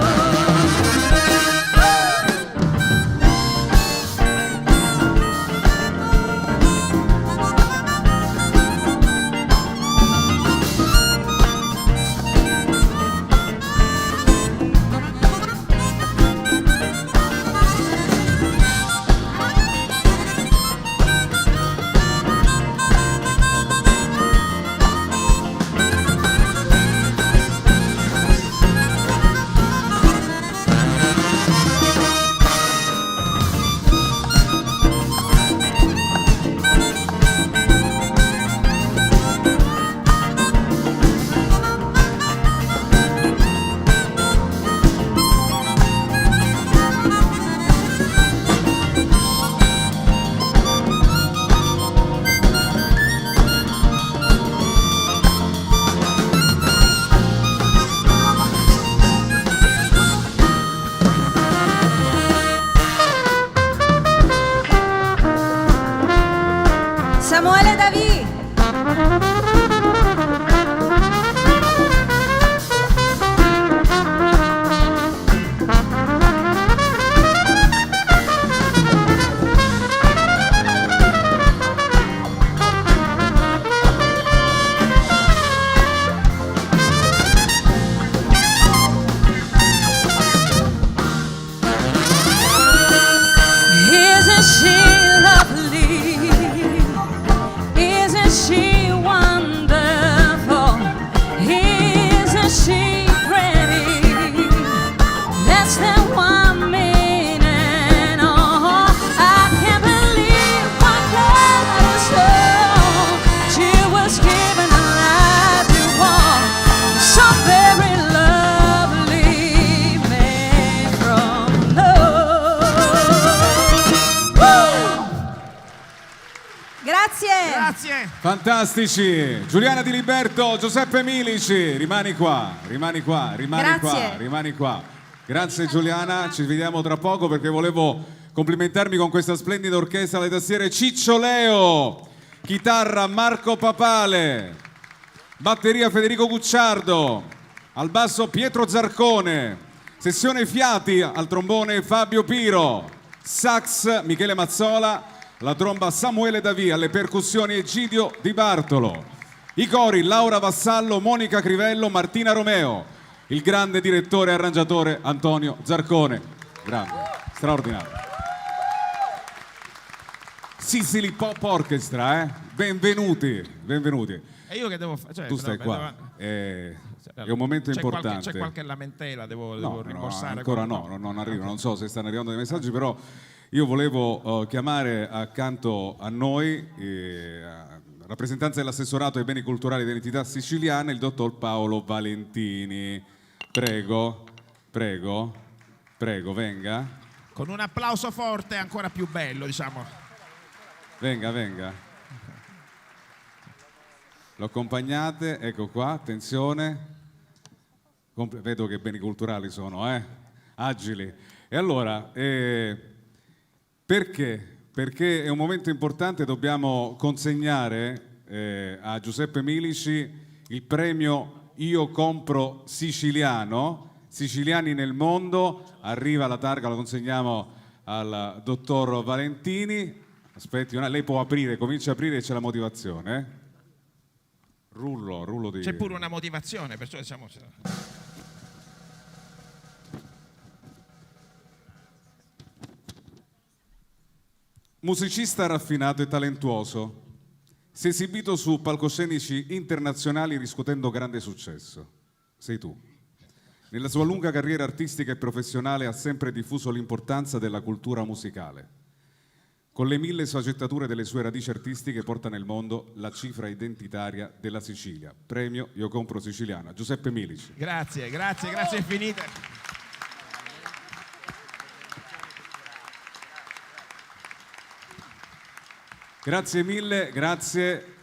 Samuele Davì. Isn't she lovely? Isn't she wonderful? Isn't she pretty? Less than 1 minute. Oh, I can't believe what kind of soul she was given a life to walk. So very lovely, made from love. Grazie. Grazie. Fantastici! Giuliana Di Liberto, Giuseppe Milici, rimani qua, rimani qua, rimani qua, Grazie. rimani qua. Grazie Giuliana, ci vediamo tra poco perché volevo complimentarmi con questa splendida orchestra alle tastiere Ciccio Leo, chitarra Marco Papale, batteria Federico Gucciardo, al basso Pietro Zarcone, sessione fiati al trombone Fabio Piro, sax Michele Mazzola, la tromba Samuele Davì, alle percussioni Egidio Di Bartolo, i cori Laura Vassallo, Monica Crivello, Martina Romeo, il grande direttore e arrangiatore Antonio Zarcone, grande, straordinario. Sicily Pop Orchestra, benvenuti, benvenuti. E io che devo fare? Cioè, Tu stai qua. È un momento importante. C'è qualche lamentela, devo No, rimborsare? ancora qualcosa? non arrivo, non so se stanno arrivando dei messaggi, però io volevo chiamare accanto a noi, a rappresentanza dell'assessorato ai beni culturali e identità siciliane, il dottor Paolo Valentini. Prego, venga. Con un applauso forte ancora più bello, diciamo. Venga. Lo accompagnate, ecco qua, attenzione. Vedo che beni culturali sono, agili. E allora, perché? Perché è un momento importante, dobbiamo consegnare a Giuseppe Milici il premio Io Compro Siciliano, Siciliani nel mondo. Arriva la targa, la consegniamo al dottor Valentini. Aspetti, lei può aprire, comincia a aprire e c'è la motivazione. Rullo di... C'è pure una motivazione, perciò diciamo... Musicista raffinato e talentuoso, si è esibito su palcoscenici internazionali riscuotendo grande successo. Sei tu. Nella sua lunga carriera artistica e professionale ha sempre diffuso l'importanza della cultura musicale. Con le 1000 sfaccettature delle sue radici artistiche porta nel mondo la cifra identitaria della Sicilia. Premio Io Compro Siciliano. Giuseppe Milici. Grazie infinite. Grazie mille, grazie.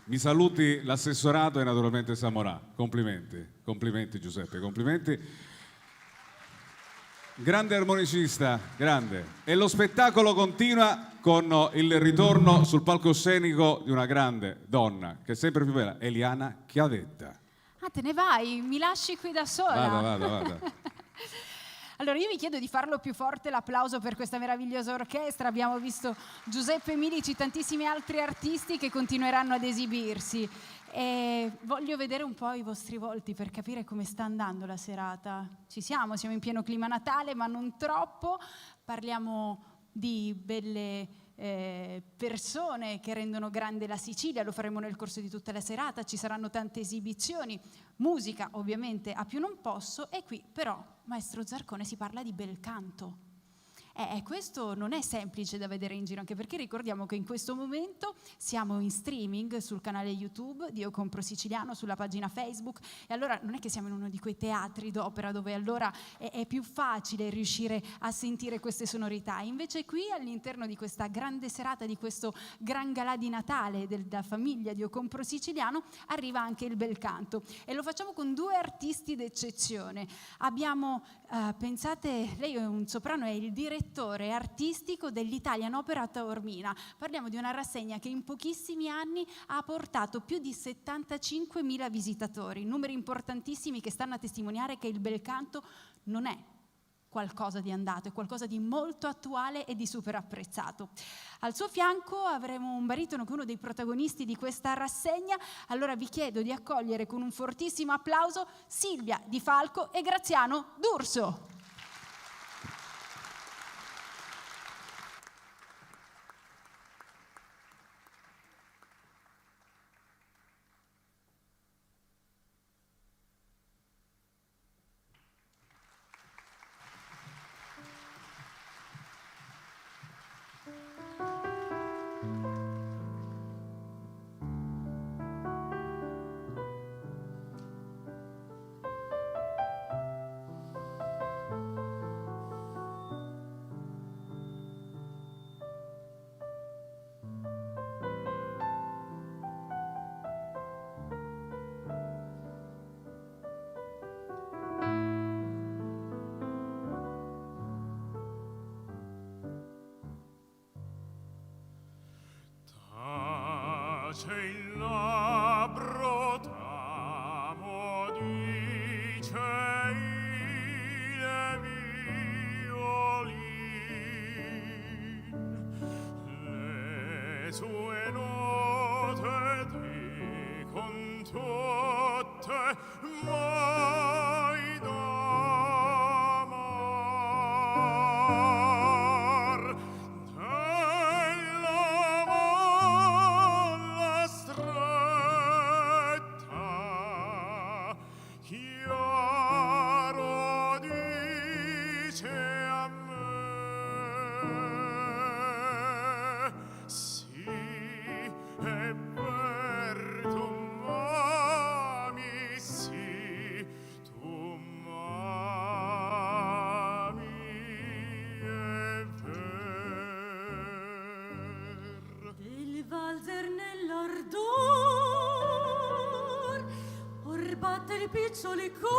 Mi saluti l'assessorato e naturalmente Samorà. Complimenti Giuseppe, complimenti. Grande armonicista, grande. E lo spettacolo continua con il ritorno sul palcoscenico di una grande donna, che è sempre più bella, Eliana Chiavetta. Ah, te ne vai? Mi lasci qui da sola? Vada. Allora io vi chiedo di farlo più forte l'applauso per questa meravigliosa orchestra. Abbiamo visto Giuseppe Milici, tantissimi altri artisti che continueranno ad esibirsi. E voglio vedere un po' i vostri volti per capire come sta andando la serata. Siamo in pieno clima natale, ma non troppo. Parliamo di belle persone che rendono grande la Sicilia, lo faremo nel corso di tutta la serata, ci saranno tante esibizioni, musica ovviamente a più non posso, e qui però, maestro Zarcone, si parla di bel canto. Questo non è semplice da vedere in giro, anche perché ricordiamo che in questo momento siamo in streaming sul canale YouTube di Io Compro Siciliano, sulla pagina Facebook, e allora non è che siamo in uno di quei teatri d'opera dove allora è più facile riuscire a sentire queste sonorità. Invece qui all'interno di questa grande serata, di questo gran galà di Natale della famiglia di Io Compro Siciliano, arriva anche il bel canto, e lo facciamo con due artisti d'eccezione. Abbiamo, pensate, lei è un soprano, è il direttore artistico dell'Italian Opera Taormina. Parliamo di una rassegna che in pochissimi anni ha portato più di 75.000 visitatori, numeri importantissimi che stanno a testimoniare che il bel canto non è qualcosa di andato, è qualcosa di molto attuale e di super apprezzato. Al suo fianco avremo un baritono che è uno dei protagonisti di questa rassegna. Allora vi chiedo di accogliere con un fortissimo applauso Silvia Di Falco e Graziano D'Urso. C'è il labbro tramo, dice il violin, le sue note dicono tutte mai d'amar, dell'amor i piccioli con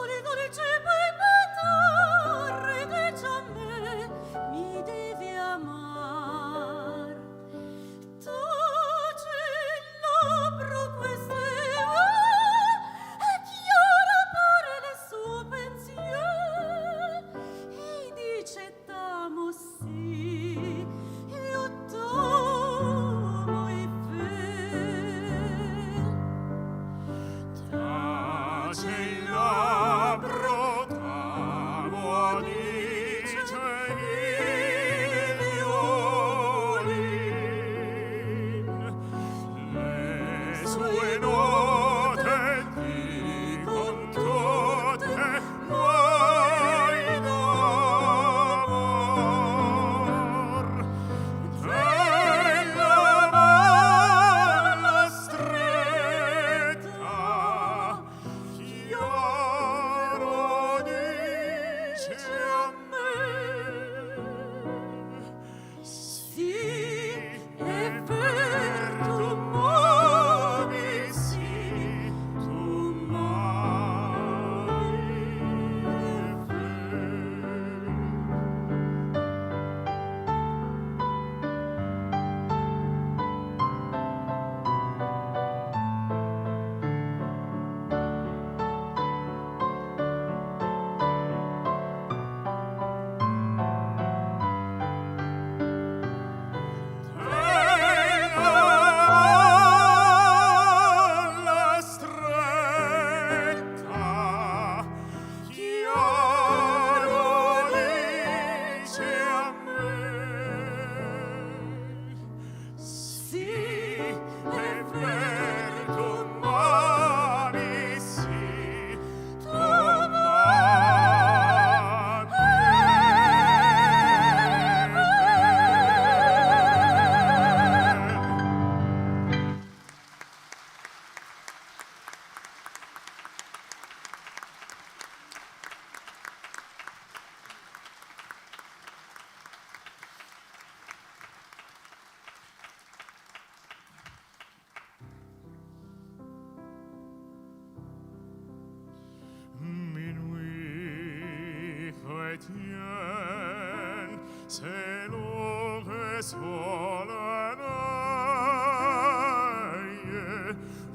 i dolci puoi petare che già me mi devi amar. Taci il labbro queste e chiara pare le suo pensier e dice t'amo sì io t'amo e Tace il labbro, t'amo, dice il violin. Le sue note dicono tutte mai d'amor. Della mano stretta, chiaro dice a me, sì è vero tu muovi sì tu mai è la stretta, chiaro dice a me, sì è vero tu m'ami, sì tu m'ami. Minuit chrétien, c'est l'eau que solennelle,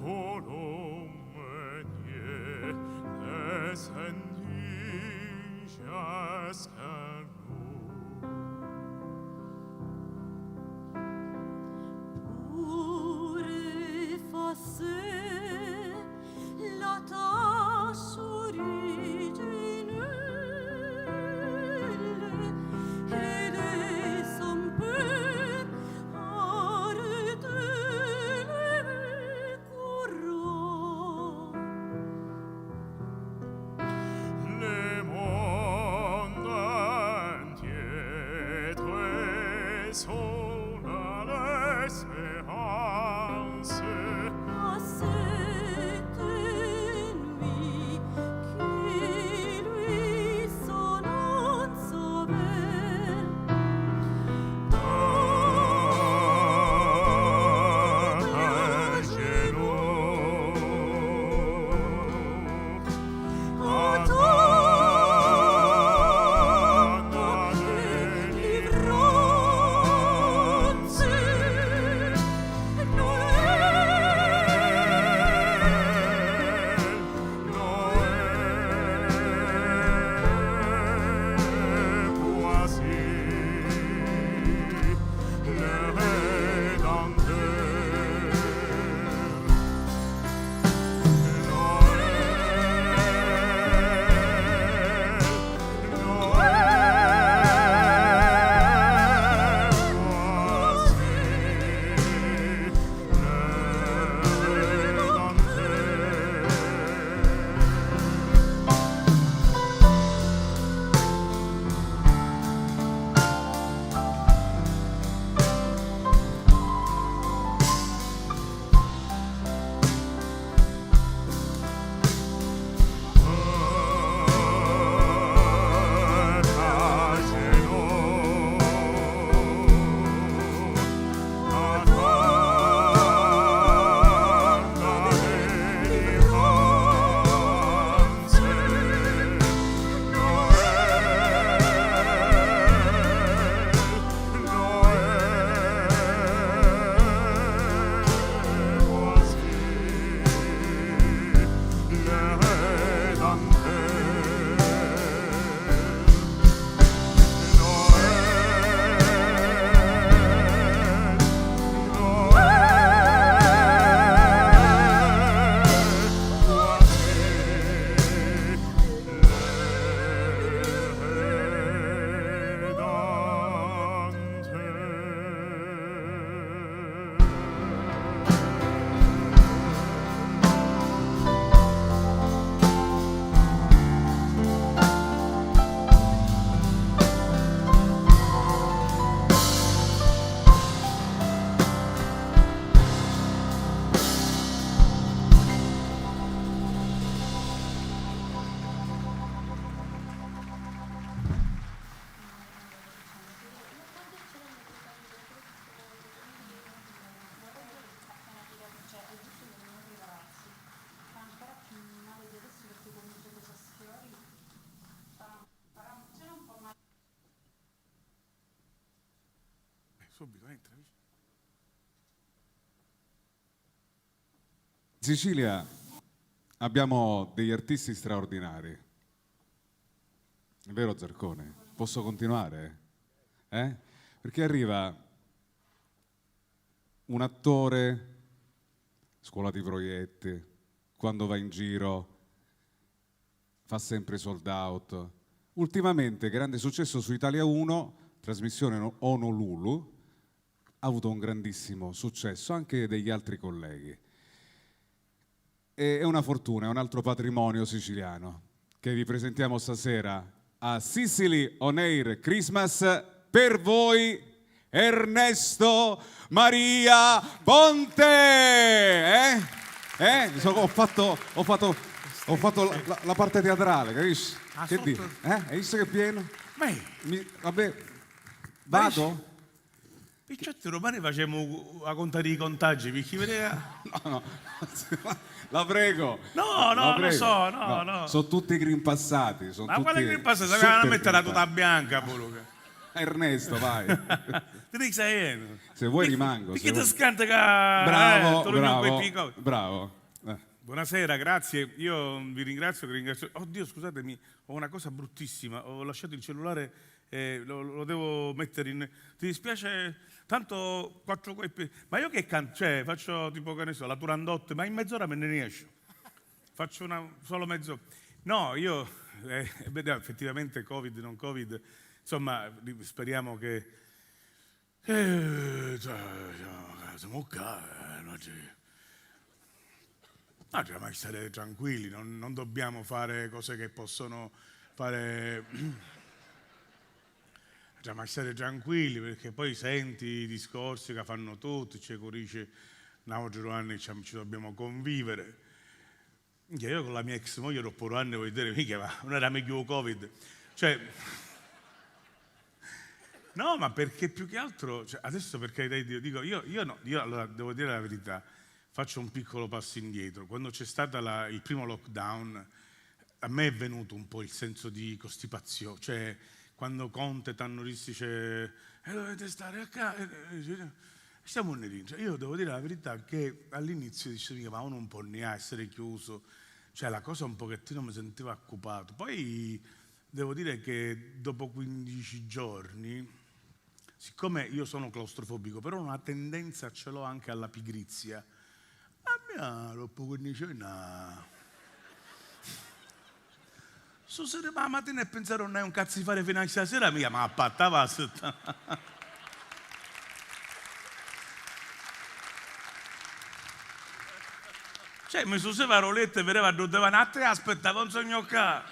ô l'aumônier descendit jusqu'à nous. pour effacer la tâche originelle et les sans peur arrêter les courants. Le monde entier trésonne à l'espérance. À cette nuit qui lui son nom sauveur. subito, entra. In Sicilia abbiamo degli artisti straordinari. È vero, Zarcone? Posso continuare? Perché arriva un attore, scuola di proietti, quando va in giro fa sempre sold out. Ultimamente grande successo su Italia 1, trasmissione Honolulu, ha avuto un grandissimo successo anche degli altri colleghi. È una fortuna, è un altro patrimonio siciliano che vi presentiamo stasera a Sicily On Air Christmas per voi, Ernesto Maria Ponte. Ho fatto la parte teatrale, capisci? Che dici? Hai visto che è pieno? Vabbè, vado? Picciotti romani facciamo a contare i contagi, perché vedeva... No, la prego. No, la lo prego. so, no. Sono tutti green passati. Ma quale green pass? Sapevano mettere la tuta bianca, pure. Ernesto, vai. Ti dico sei. Se vuoi rimango. Perché ti vuoi. scanta che... Bravo. Buonasera, grazie. Io vi ringrazio. Oddio, scusatemi, ho una cosa bruttissima. Ho lasciato il cellulare, lo devo mettere in... Ti dispiace? Tanto 4 colpi. Ma io che canto? Cioè, faccio tipo, che ne so, la Turandot, ma in mezz'ora me ne esce. Faccio solo mezzo... No, io... effettivamente Covid, non Covid... Insomma, speriamo che... siamo qua, dobbiamo stare tranquilli, non dobbiamo fare cose che possono fare... Dobbiamo stare tranquilli, perché poi senti i discorsi che fanno tutti, c'è Corice, anni ci dobbiamo convivere. Io con la mia ex moglie dopo 2 anni, voglio dire, mica, ma non era meglio il Covid. Cioè... No, ma perché più che altro, cioè, adesso per carità di Dio, dico, io allora devo dire la verità, faccio un piccolo passo indietro. Quando c'è stato il primo lockdown, a me è venuto un po' il senso di costipazione, cioè quando Conte Tannoristi dice dovete stare a casa, stiamo nel cioè, io devo dire la verità che all'inizio dicevo, ma uno un po' ne ha essere chiuso, cioè la cosa un pochettino mi sentiva occupato. Poi devo dire che dopo 15 giorni, siccome io sono claustrofobico, però una tendenza ce l'ho anche alla pigrizia, a me dopo 15 giorni su sera la mattina e pensare non è un cazzo di fare fino a stasera, mica ma appattava cioè mi suseva rolette e vedeva dove vanno a te, aspettavo un sogno qua.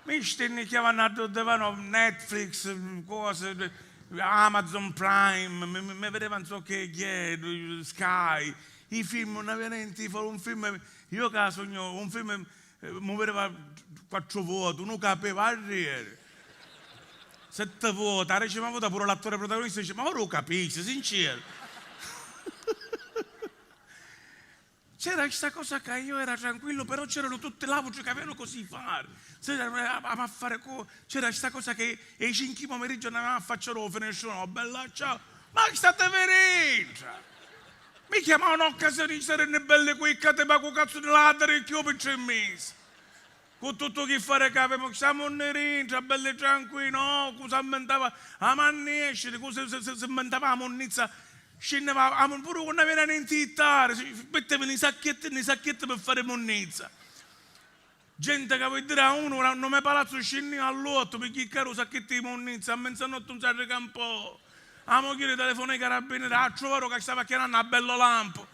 Mi stenni chiamando dove vanno Netflix, cose, Amazon Prime, mi vedeva non so che Sky, i film, non aveva niente, un film, io che sogno, un film, mi vedeva 4 voti, non capiva a ridere. 7 voti, la decima volta pure l'attore protagonista dice, ma ora lo capisci, sincero. C'era questa cosa che io ero tranquillo, però c'erano tutte le voci che avevano così fare. C'era questa cosa che ai 5 pomeriggio andavamo a fare la finestra, bella ciao, ma che state venendo? Mi chiamavano occasione di stare belle quiccate, ma con cazzo di ladri che io per 3 mesi. Con tutto che fare che avevamo, siamo nerinci, belle tranquilli, no, cosa inventava, a mannescere, cosa si inventava la monnizza, scendevamo pure quando aveva niente ittare, mettevano i sacchetti per fare monnizza. Gente che vuol dire a uno, non mi palazzo scendeva all'8, perché caro sacchetti di monnizza, a mezzanotte non si arriva un po'. La moglie telefona ai carabinieri, a trovare che stava chiamando una bella lampo.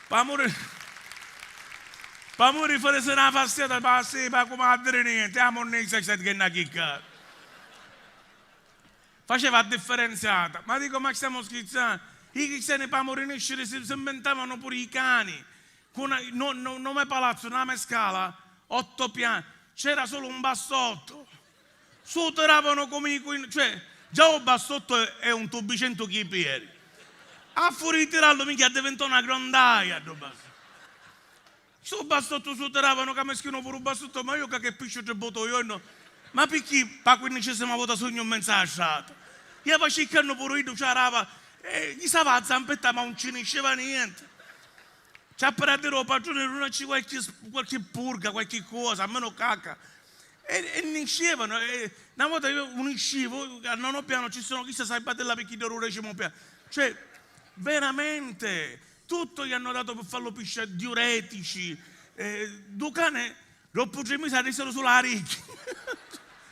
Pa' morire fare se una fastiata, pa' come a dire niente, la monnezza che è una chicca. Faceva differenziata, ma dico, ma stiamo scherzando? I cristiani pa' morire si inventavano pure i cani. Non è palazzo, non è scala, 8 piani, c'era solo un bassotto. Soteravano come i cioè, già un bassotto è un tubicento chi piedi. A fuori di tirarlo, mica diventò una grondaia. Sto bassotto soteravano che mi schiano pure un bassotto, ma io che piscio c'è botto io, Ma perché per 15 volta sogno un messaggio? Io facevo che hanno pure io, c'era, gli stava a zampetta ma non ci nasceva niente. C'ha per dire padrone, non c'è qualche purga, qualche cosa, almeno cacca. E ne uscivano. Una volta io uniscevo, al nono piano ci sono chissà sai batella per chi del decimo piano. Cioè, veramente, tutto gli hanno dato per farlo pisciare, diuretici. Due cane, dopo 3 mesi adesso sulla ricchi.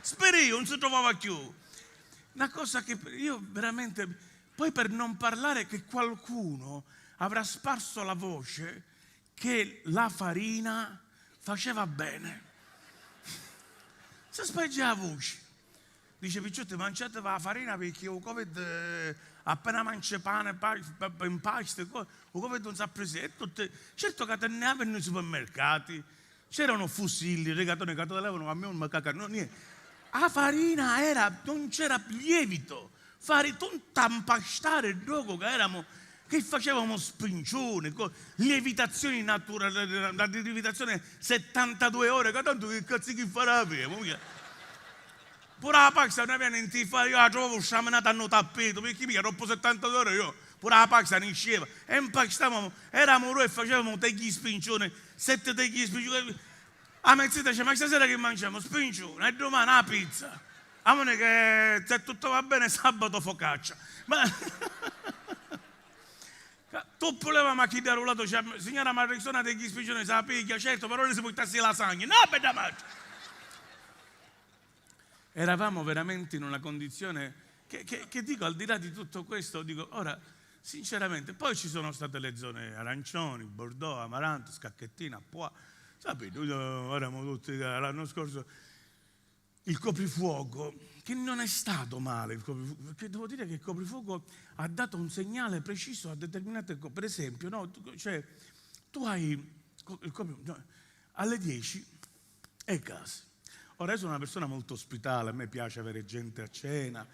Sperivo, non si trovava più. Una cosa che io veramente... Poi per non parlare che qualcuno avrà sparso la voce che la farina faceva bene. Si speggia la voce. Dice, picciotti, mangiate la farina perché il Covid appena mangia pane, in pasta, il Covid non si è preso. Certo che tenevano nei supermercati, c'erano fusilli, regatoni che levano, a me non mi cagano niente. La farina non c'era lievito, fare tutta impastare dopo che facevamo spincioni, lievitazioni naturali, la lievitazione 72 ore, che tanto che cazzo che farà pure la pasta non aveva niente di fare, io la trovavo sciaminata a tappeto, perché mica dopo 72 ore io pure la pasta ne usciva e impastavamo, eravamo noi e facevamo tegli spincioni, 7 tegli spincioni. A mezz'ora dice, ma stasera che mangiamo? Spincione, e domani la pizza. Amore che se tutto va bene sabato focaccia. Ma tu volevamo chi da rullato, signora Marissona degli spincioni, sa piglia, certo, però non si può tassi lasagna. No, per da mangiare. Eravamo veramente in una condizione che dico, al di là di tutto questo, dico, ora, sinceramente, poi ci sono state le zone arancioni, Bordeaux, Amaranto, Scacchettina, Poix. Sapete, eravamo tutti l'anno scorso, il coprifuoco, che non è stato male, perché devo dire che il coprifuoco ha dato un segnale preciso a determinate cose. Per esempio, no, cioè, tu hai il coprifuoco, alle 10 è casa. Ora io sono una persona molto ospitale, a me piace avere gente a cena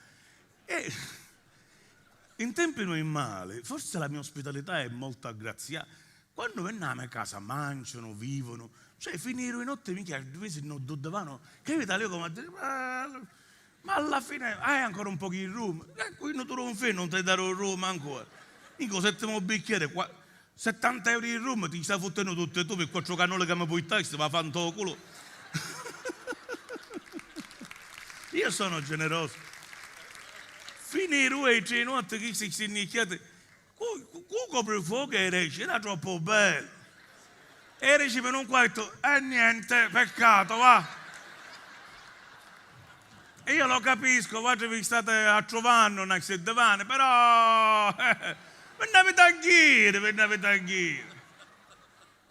e in tempi normali, forse la mia ospitalità è molto aggraziata. Quando veniamo a casa mangiano, vivono, cioè finire in notte mica 2 mesi non dovevano, che Italia come a dire, ma alla fine hai ancora un po' di rum, qui non trovo un film, non ti darò il rum ancora. Dico, 7 bicchiere, 70 euro di rum, ti stai fottendo tutte e tu per 4 cannole che mi puoi tagliare, si va a fare un culo. Io sono generoso. Finire 3 notti che si innicchiate. Copre il fuoco e era troppo bello. E riceve un quarto e niente, peccato, va. E io lo capisco, voi vi state a trovare una sedevane, però venite anch'io.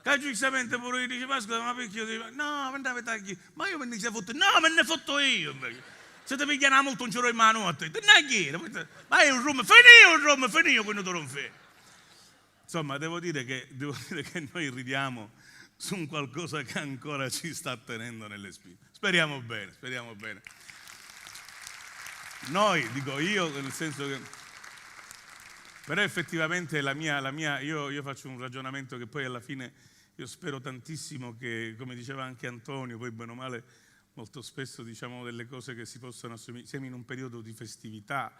Che giustamente pure io dice, ma scusa, ma perché io dico, no, venite anch'io. Ma io me ne sei fotto, no, me ne fotto io invece. Se ti pigliano molto non ce l'ho in mano a te, ma è un rum, finì quando te lo fai. Insomma, devo dire che noi ridiamo su un qualcosa che ancora ci sta tenendo nelle spine. Speriamo bene. Noi, dico io, nel senso che... Però effettivamente io faccio un ragionamento che poi alla fine io spero tantissimo che, come diceva anche Antonio, poi bene o male molto spesso diciamo delle cose che si possono assumere, siamo in un periodo di festività,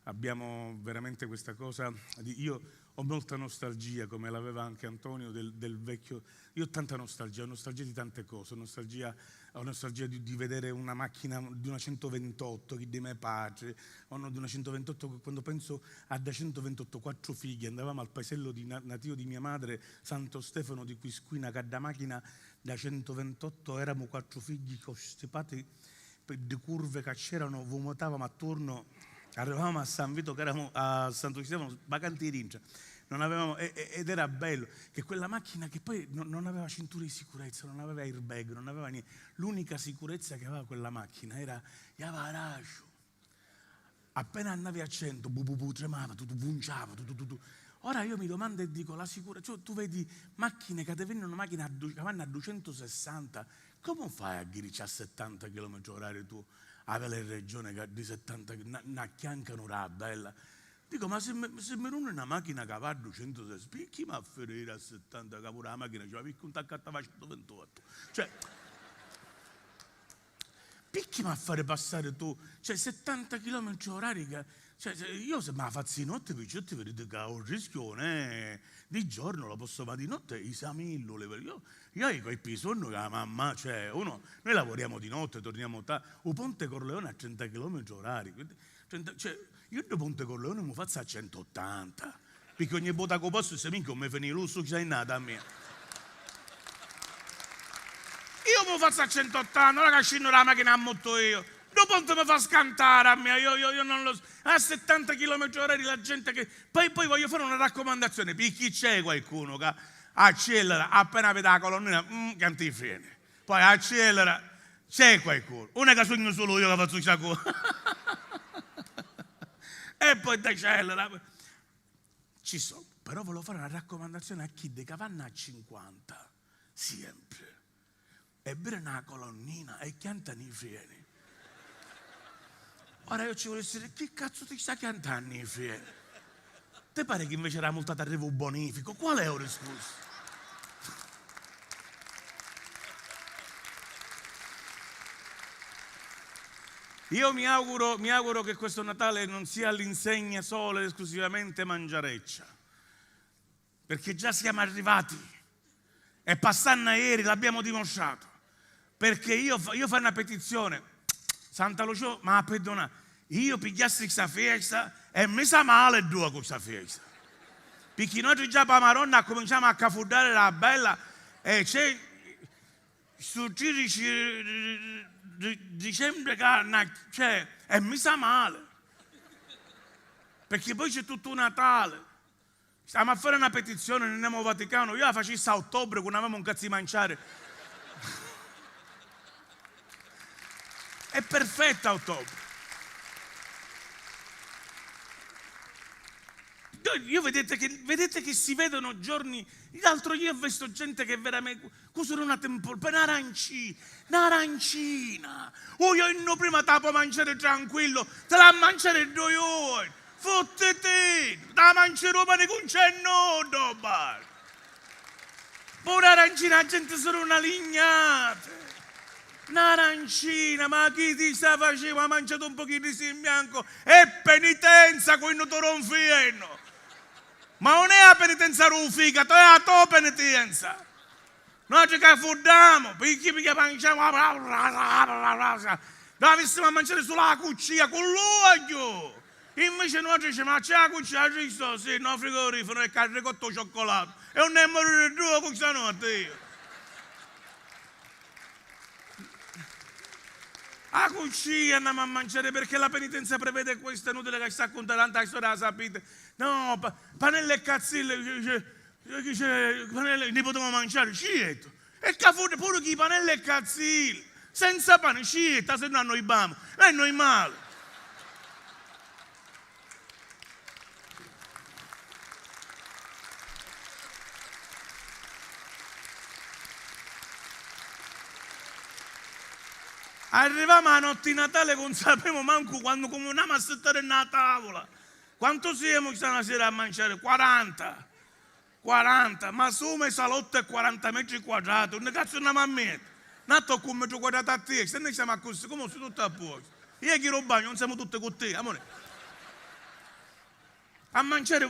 abbiamo veramente questa cosa, io ho molta nostalgia, come l'aveva anche Antonio, del vecchio, io ho tanta nostalgia, ho nostalgia di tante cose, ho nostalgia di vedere una macchina di una 128 che di mio padre, o di una 128, quando penso a da 128 4 figli, andavamo al paesello nativo di mia madre, Santo Stefano di Quisquina, che da macchina da 128 eravamo 4 figli costipati per le curve che c'erano, vomitavamo attorno. Arrivavamo a San Vito, che eravamo a Santo Stefano, vacanti di rincia, non avevamo, ed era bello che quella macchina che poi non aveva cinture di sicurezza, non aveva airbag, non aveva niente. L'unica sicurezza che aveva quella macchina era il avaraggio. Appena andavi a 100, tremava, tu punciava, tu. Ora io mi domando e dico, la sicurezza, cioè, tu vedi macchine che ti vengono macchine che vanno a 260, come fai a ghiricci a 70 km/h tu? Aveva la regione che di 70, una chiancano la bella. Dico, ma se mi uno una macchina che va a 260, chi mi ha ferire a 70 che pure la macchina ce la picca un taccato a 128? Cioè, picchi a fare passare tu, cioè 70 km orari, cioè, io se me la faccio di notte, ti vedete che ho un rischione, di giorno lo posso fare di notte, i samillo, io ho quei pisonno che la mamma, cioè, noi lavoriamo di notte, torniamo tardi, il Ponte Corleone a 30 km orari, cioè, io da Ponte Corleone mi faccio a 180, perché ogni volta che posso, se minchia, mi finisce l'usso che sei nata a me. Io mi faccio a 180, non è che scendo la macchina a moto io. Dopo ponte mi fa scantare a me, io non lo so. A 70 km orari la gente che... Poi voglio fare una raccomandazione, per chi c'è qualcuno che accelera, appena vede la colonnina, che ti freni. Poi accelera, c'è qualcuno. Non è che sogno solo io che faccio questa cosa. E poi ti accelera. Ci sono, però volevo fare una raccomandazione a chi che vanno a 50, sempre. Ebbene una colonnina e chiantano i freni. Ora io ci volevo dire, che cazzo ti sta chiantando i freni? Te pare che invece era multata arriva un bonifico? Qual è ora, scusa? Io mi auguro che questo Natale non sia all'insegna solo ed esclusivamente mangiareccia, perché già siamo arrivati e passando ieri l'abbiamo dimostrato, perché io faccio una petizione, Santa Lucia, ma perdona, io pigliassi questa festa e mi sa male due con questa festa, perché noi già per Maronna cominciamo a cafuddare la bella e c'è su 13 dicembre cioè, e mi sa male, perché poi c'è tutto un Natale. Stiamo a fare una petizione, andiamo al Vaticano, io la facessi a ottobre quando avevamo un cazzo di mangiare. È perfetta a ottobre. Io vedete che si vedono giorni. L'altro io ho visto gente che veramente. Cos'era una tempura? Un'arancina. Io non prima te la puoi mangiare tranquillo, te la mangiare 2 ore. Fottete, te la mangerò pane con cenno, bar. Poi un'arancina, la gente sono una lignata. Un'arancina, ma chi ti sta facendo? Ha mangiato un pochino di in bianco. È penitenza, quello te lo inferno. Ma non è la penitenza del fegato, è la tua penitenza. Noi ci cafuddiamo, perché mangiamo. Dovessimo mangiare sulla cucina con l'olio. Invece noi diciamo, ma c'è la cucina, giusto? Sì, no frigorifero e carne cotto cioccolato. E non è morire due con questa notte io. A cucina andiamo a mangiare perché la penitenza prevede questo, è inutile che sta a contare tanta storia, la sapete. No, panelle e cazzille, ne potevo mangiare, scietto. E cafone pure chi panelle e cazzille, senza pane, scietta, se no noi bamo, e noi male. Arriviamo a notte di Natale, non sappiamo manco quando comuniamo a settare nella tavola. Quanto siamo questa sera a mangiare? 40. Ma su me salotto è 40 metri quadrati. Non cazzo andiamo a mettere? Nato con un metro quadrato a te, se noi siamo a così, come se tutto a posto. Io che lo bagno, non siamo tutti con te, amore. A mangiare,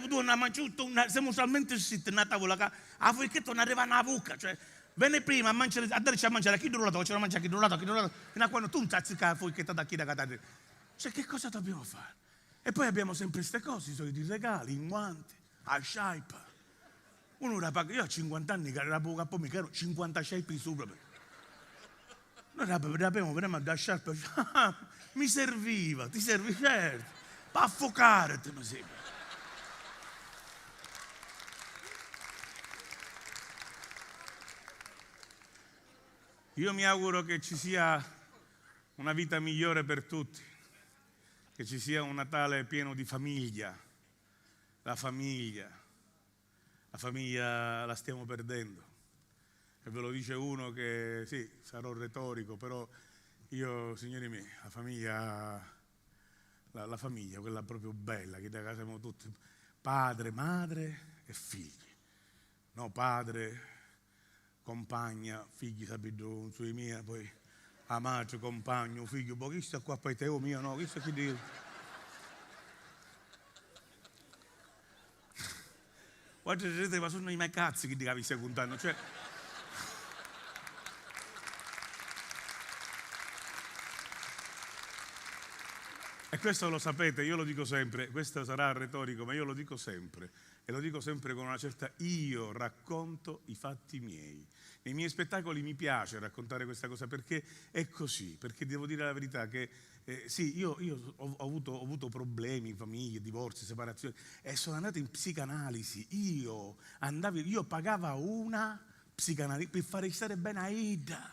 siamo talmente zitti nella tavola che a voi che non arriva una buca, cioè. Venne prima a darci a mangiare a chi durolato, facciamo mangiare a chi durolato, fino a quando tu non sazzi che poi che da chi da cadere. Cioè che cosa dobbiamo fare? E poi abbiamo sempre queste cose, i soliti regali, in guanti, a sciaipa. Uno la paga, io a 50 anni che era poco a po' mica ero 50 sciaipi sopra. Noi abbiamo veramente da sciarpa, mi serviva, ti serve certo, per affocare mi sembra. Io mi auguro che ci sia una vita migliore per tutti, che ci sia un Natale pieno di famiglia. La famiglia la stiamo perdendo. E ve lo dice uno che, sì, sarò retorico, però io, signori miei, la famiglia, quella proprio bella, che da casa siamo tutti, padre, madre e figli. No, padre, compagna, figli, sapete, sui miei, poi a madre, compagno, figlio, poi chi sta qua per te, mio, no, chi sta qui di... Guarda, ma sono i miei cazzi che mi stai contando, cioè... E questo lo sapete, io lo dico sempre, questo sarà retorico, ma io lo dico sempre, e lo dico sempre con una certa... Io racconto i fatti miei. Nei miei spettacoli mi piace raccontare questa cosa perché è così, perché devo dire la verità che sì, io ho avuto problemi, famiglie, divorzi, separazioni e sono andato in psicanalisi. Io pagavo una psicanalisi per fare stare bene a Ida.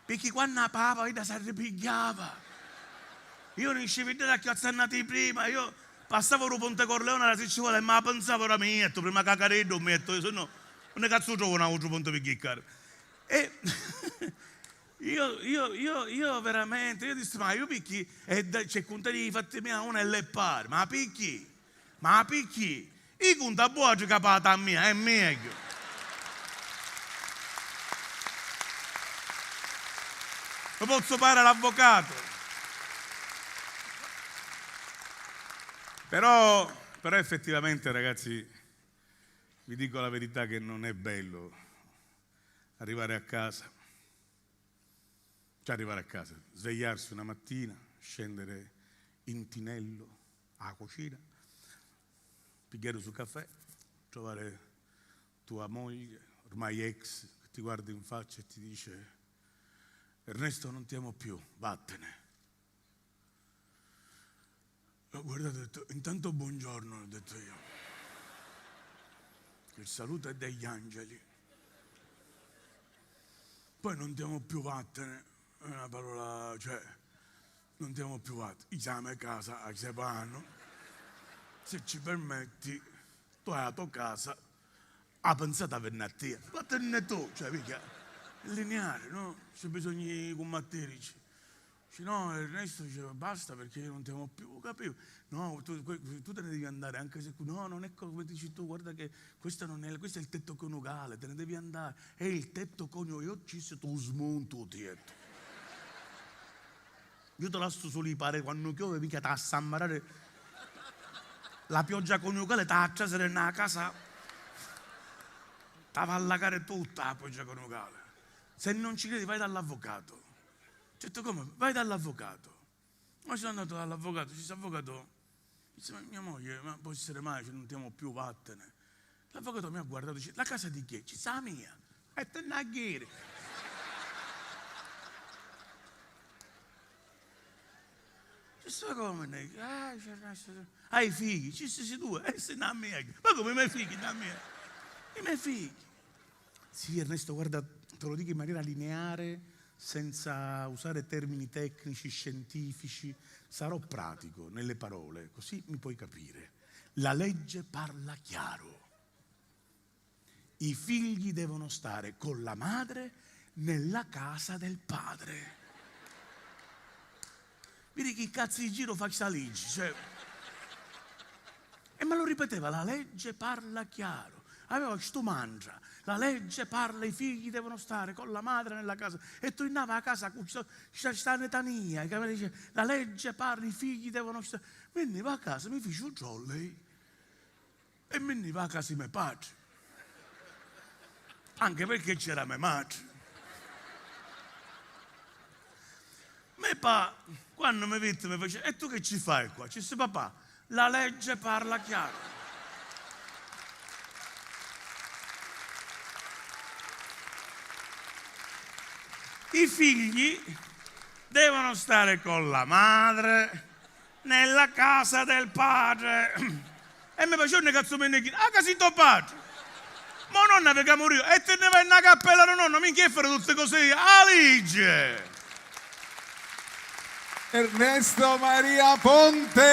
Perché quando la papa Ida si arrepigliava. Io non ci vedevo da che sono nati prima, io passavo il Ponte Corleone alla Sicciuola e ma pensavo ora mi metto, prima cacareddo mi metto, se no non è cazzo trovo un altro punto per chiccare. E io veramente, io dissi, ma io picchi, e c'è contati i fatti miei, uno è le pari, ma picchi, i conta buoni capata a mia, è meglio. Lo posso fare l'avvocato. Però effettivamente, ragazzi, vi dico la verità che non è bello arrivare a casa, svegliarsi una mattina, scendere in tinello alla cucina, pigliare sul caffè, trovare tua moglie, ormai ex, che ti guarda in faccia e ti dice: Ernesto, non ti amo più, vattene. Guardate, ho detto, intanto buongiorno, ho detto io. Il saluto è degli angeli. Poi non ti amo più, vattene. È una parola, cioè, non ti amo più, vattene. Siamo a casa, a Sepano. Se ci permetti, tu hai la tua casa, ha pensato a venire a te. Vattene tu, cioè, mica, è lineare, no? C'è bisogno di combatterici. No, Ernesto diceva basta perché io non ti amo più, capivo? No, tu te ne devi andare, anche se no, non è come dici tu, guarda che questo è il tetto coniugale, te ne devi andare, è il tetto coniugale, io ci sei tu smonto tetto. Io te lascio solo i pare quando piove, mica ti assammarare la pioggia coniugale, ti accasere nella casa, ti va a lagare tutta la pioggia coniugale. Se non ci credi vai dall'avvocato. Ho detto come? Vai dall'avvocato. Ma sono andato dall'avvocato, l'avvocato dice, ma mia moglie, ma può essere mai, cioè, non ti amo più, vattene. L'avvocato mi ha guardato e dice, la casa di chi? Ci sa mia. E te ne agghiri. Ci sta come? Hai figli, ci sei tu, sei una mia. Ma come i miei figli, una mia? I miei figli. Sì, Ernesto, guarda, te lo dico in maniera lineare, senza usare termini tecnici, scientifici, sarò pratico nelle parole, così mi puoi capire. La legge parla chiaro. I figli devono stare con la madre nella casa del padre. Vedi che cazzo di giro fa questa legge? Cioè... E me lo ripeteva, la legge parla chiaro. Aveva questo mantra. La legge parla, i figli devono stare con la madre nella casa. E tornava a casa con questa netania, che dice, la legge parla, i figli devono stare. Veniva a casa, mi fece un jolly e veniva a casa di mio padre. Anche perché c'era mia madre. Mio papà, quando mi vede, mi faceva, e tu che ci fai qua? Ci dice, papà, la legge parla chiaro. I figli devono stare con la madre nella casa del padre. E mi faceva un cazzo me ne chiede, ah, casa tuo padre. Ma nonna perché morì, e te ne vai in una cappella, nonno, minchia fare tutte cose, Alige. Ernesto Maria Ponte.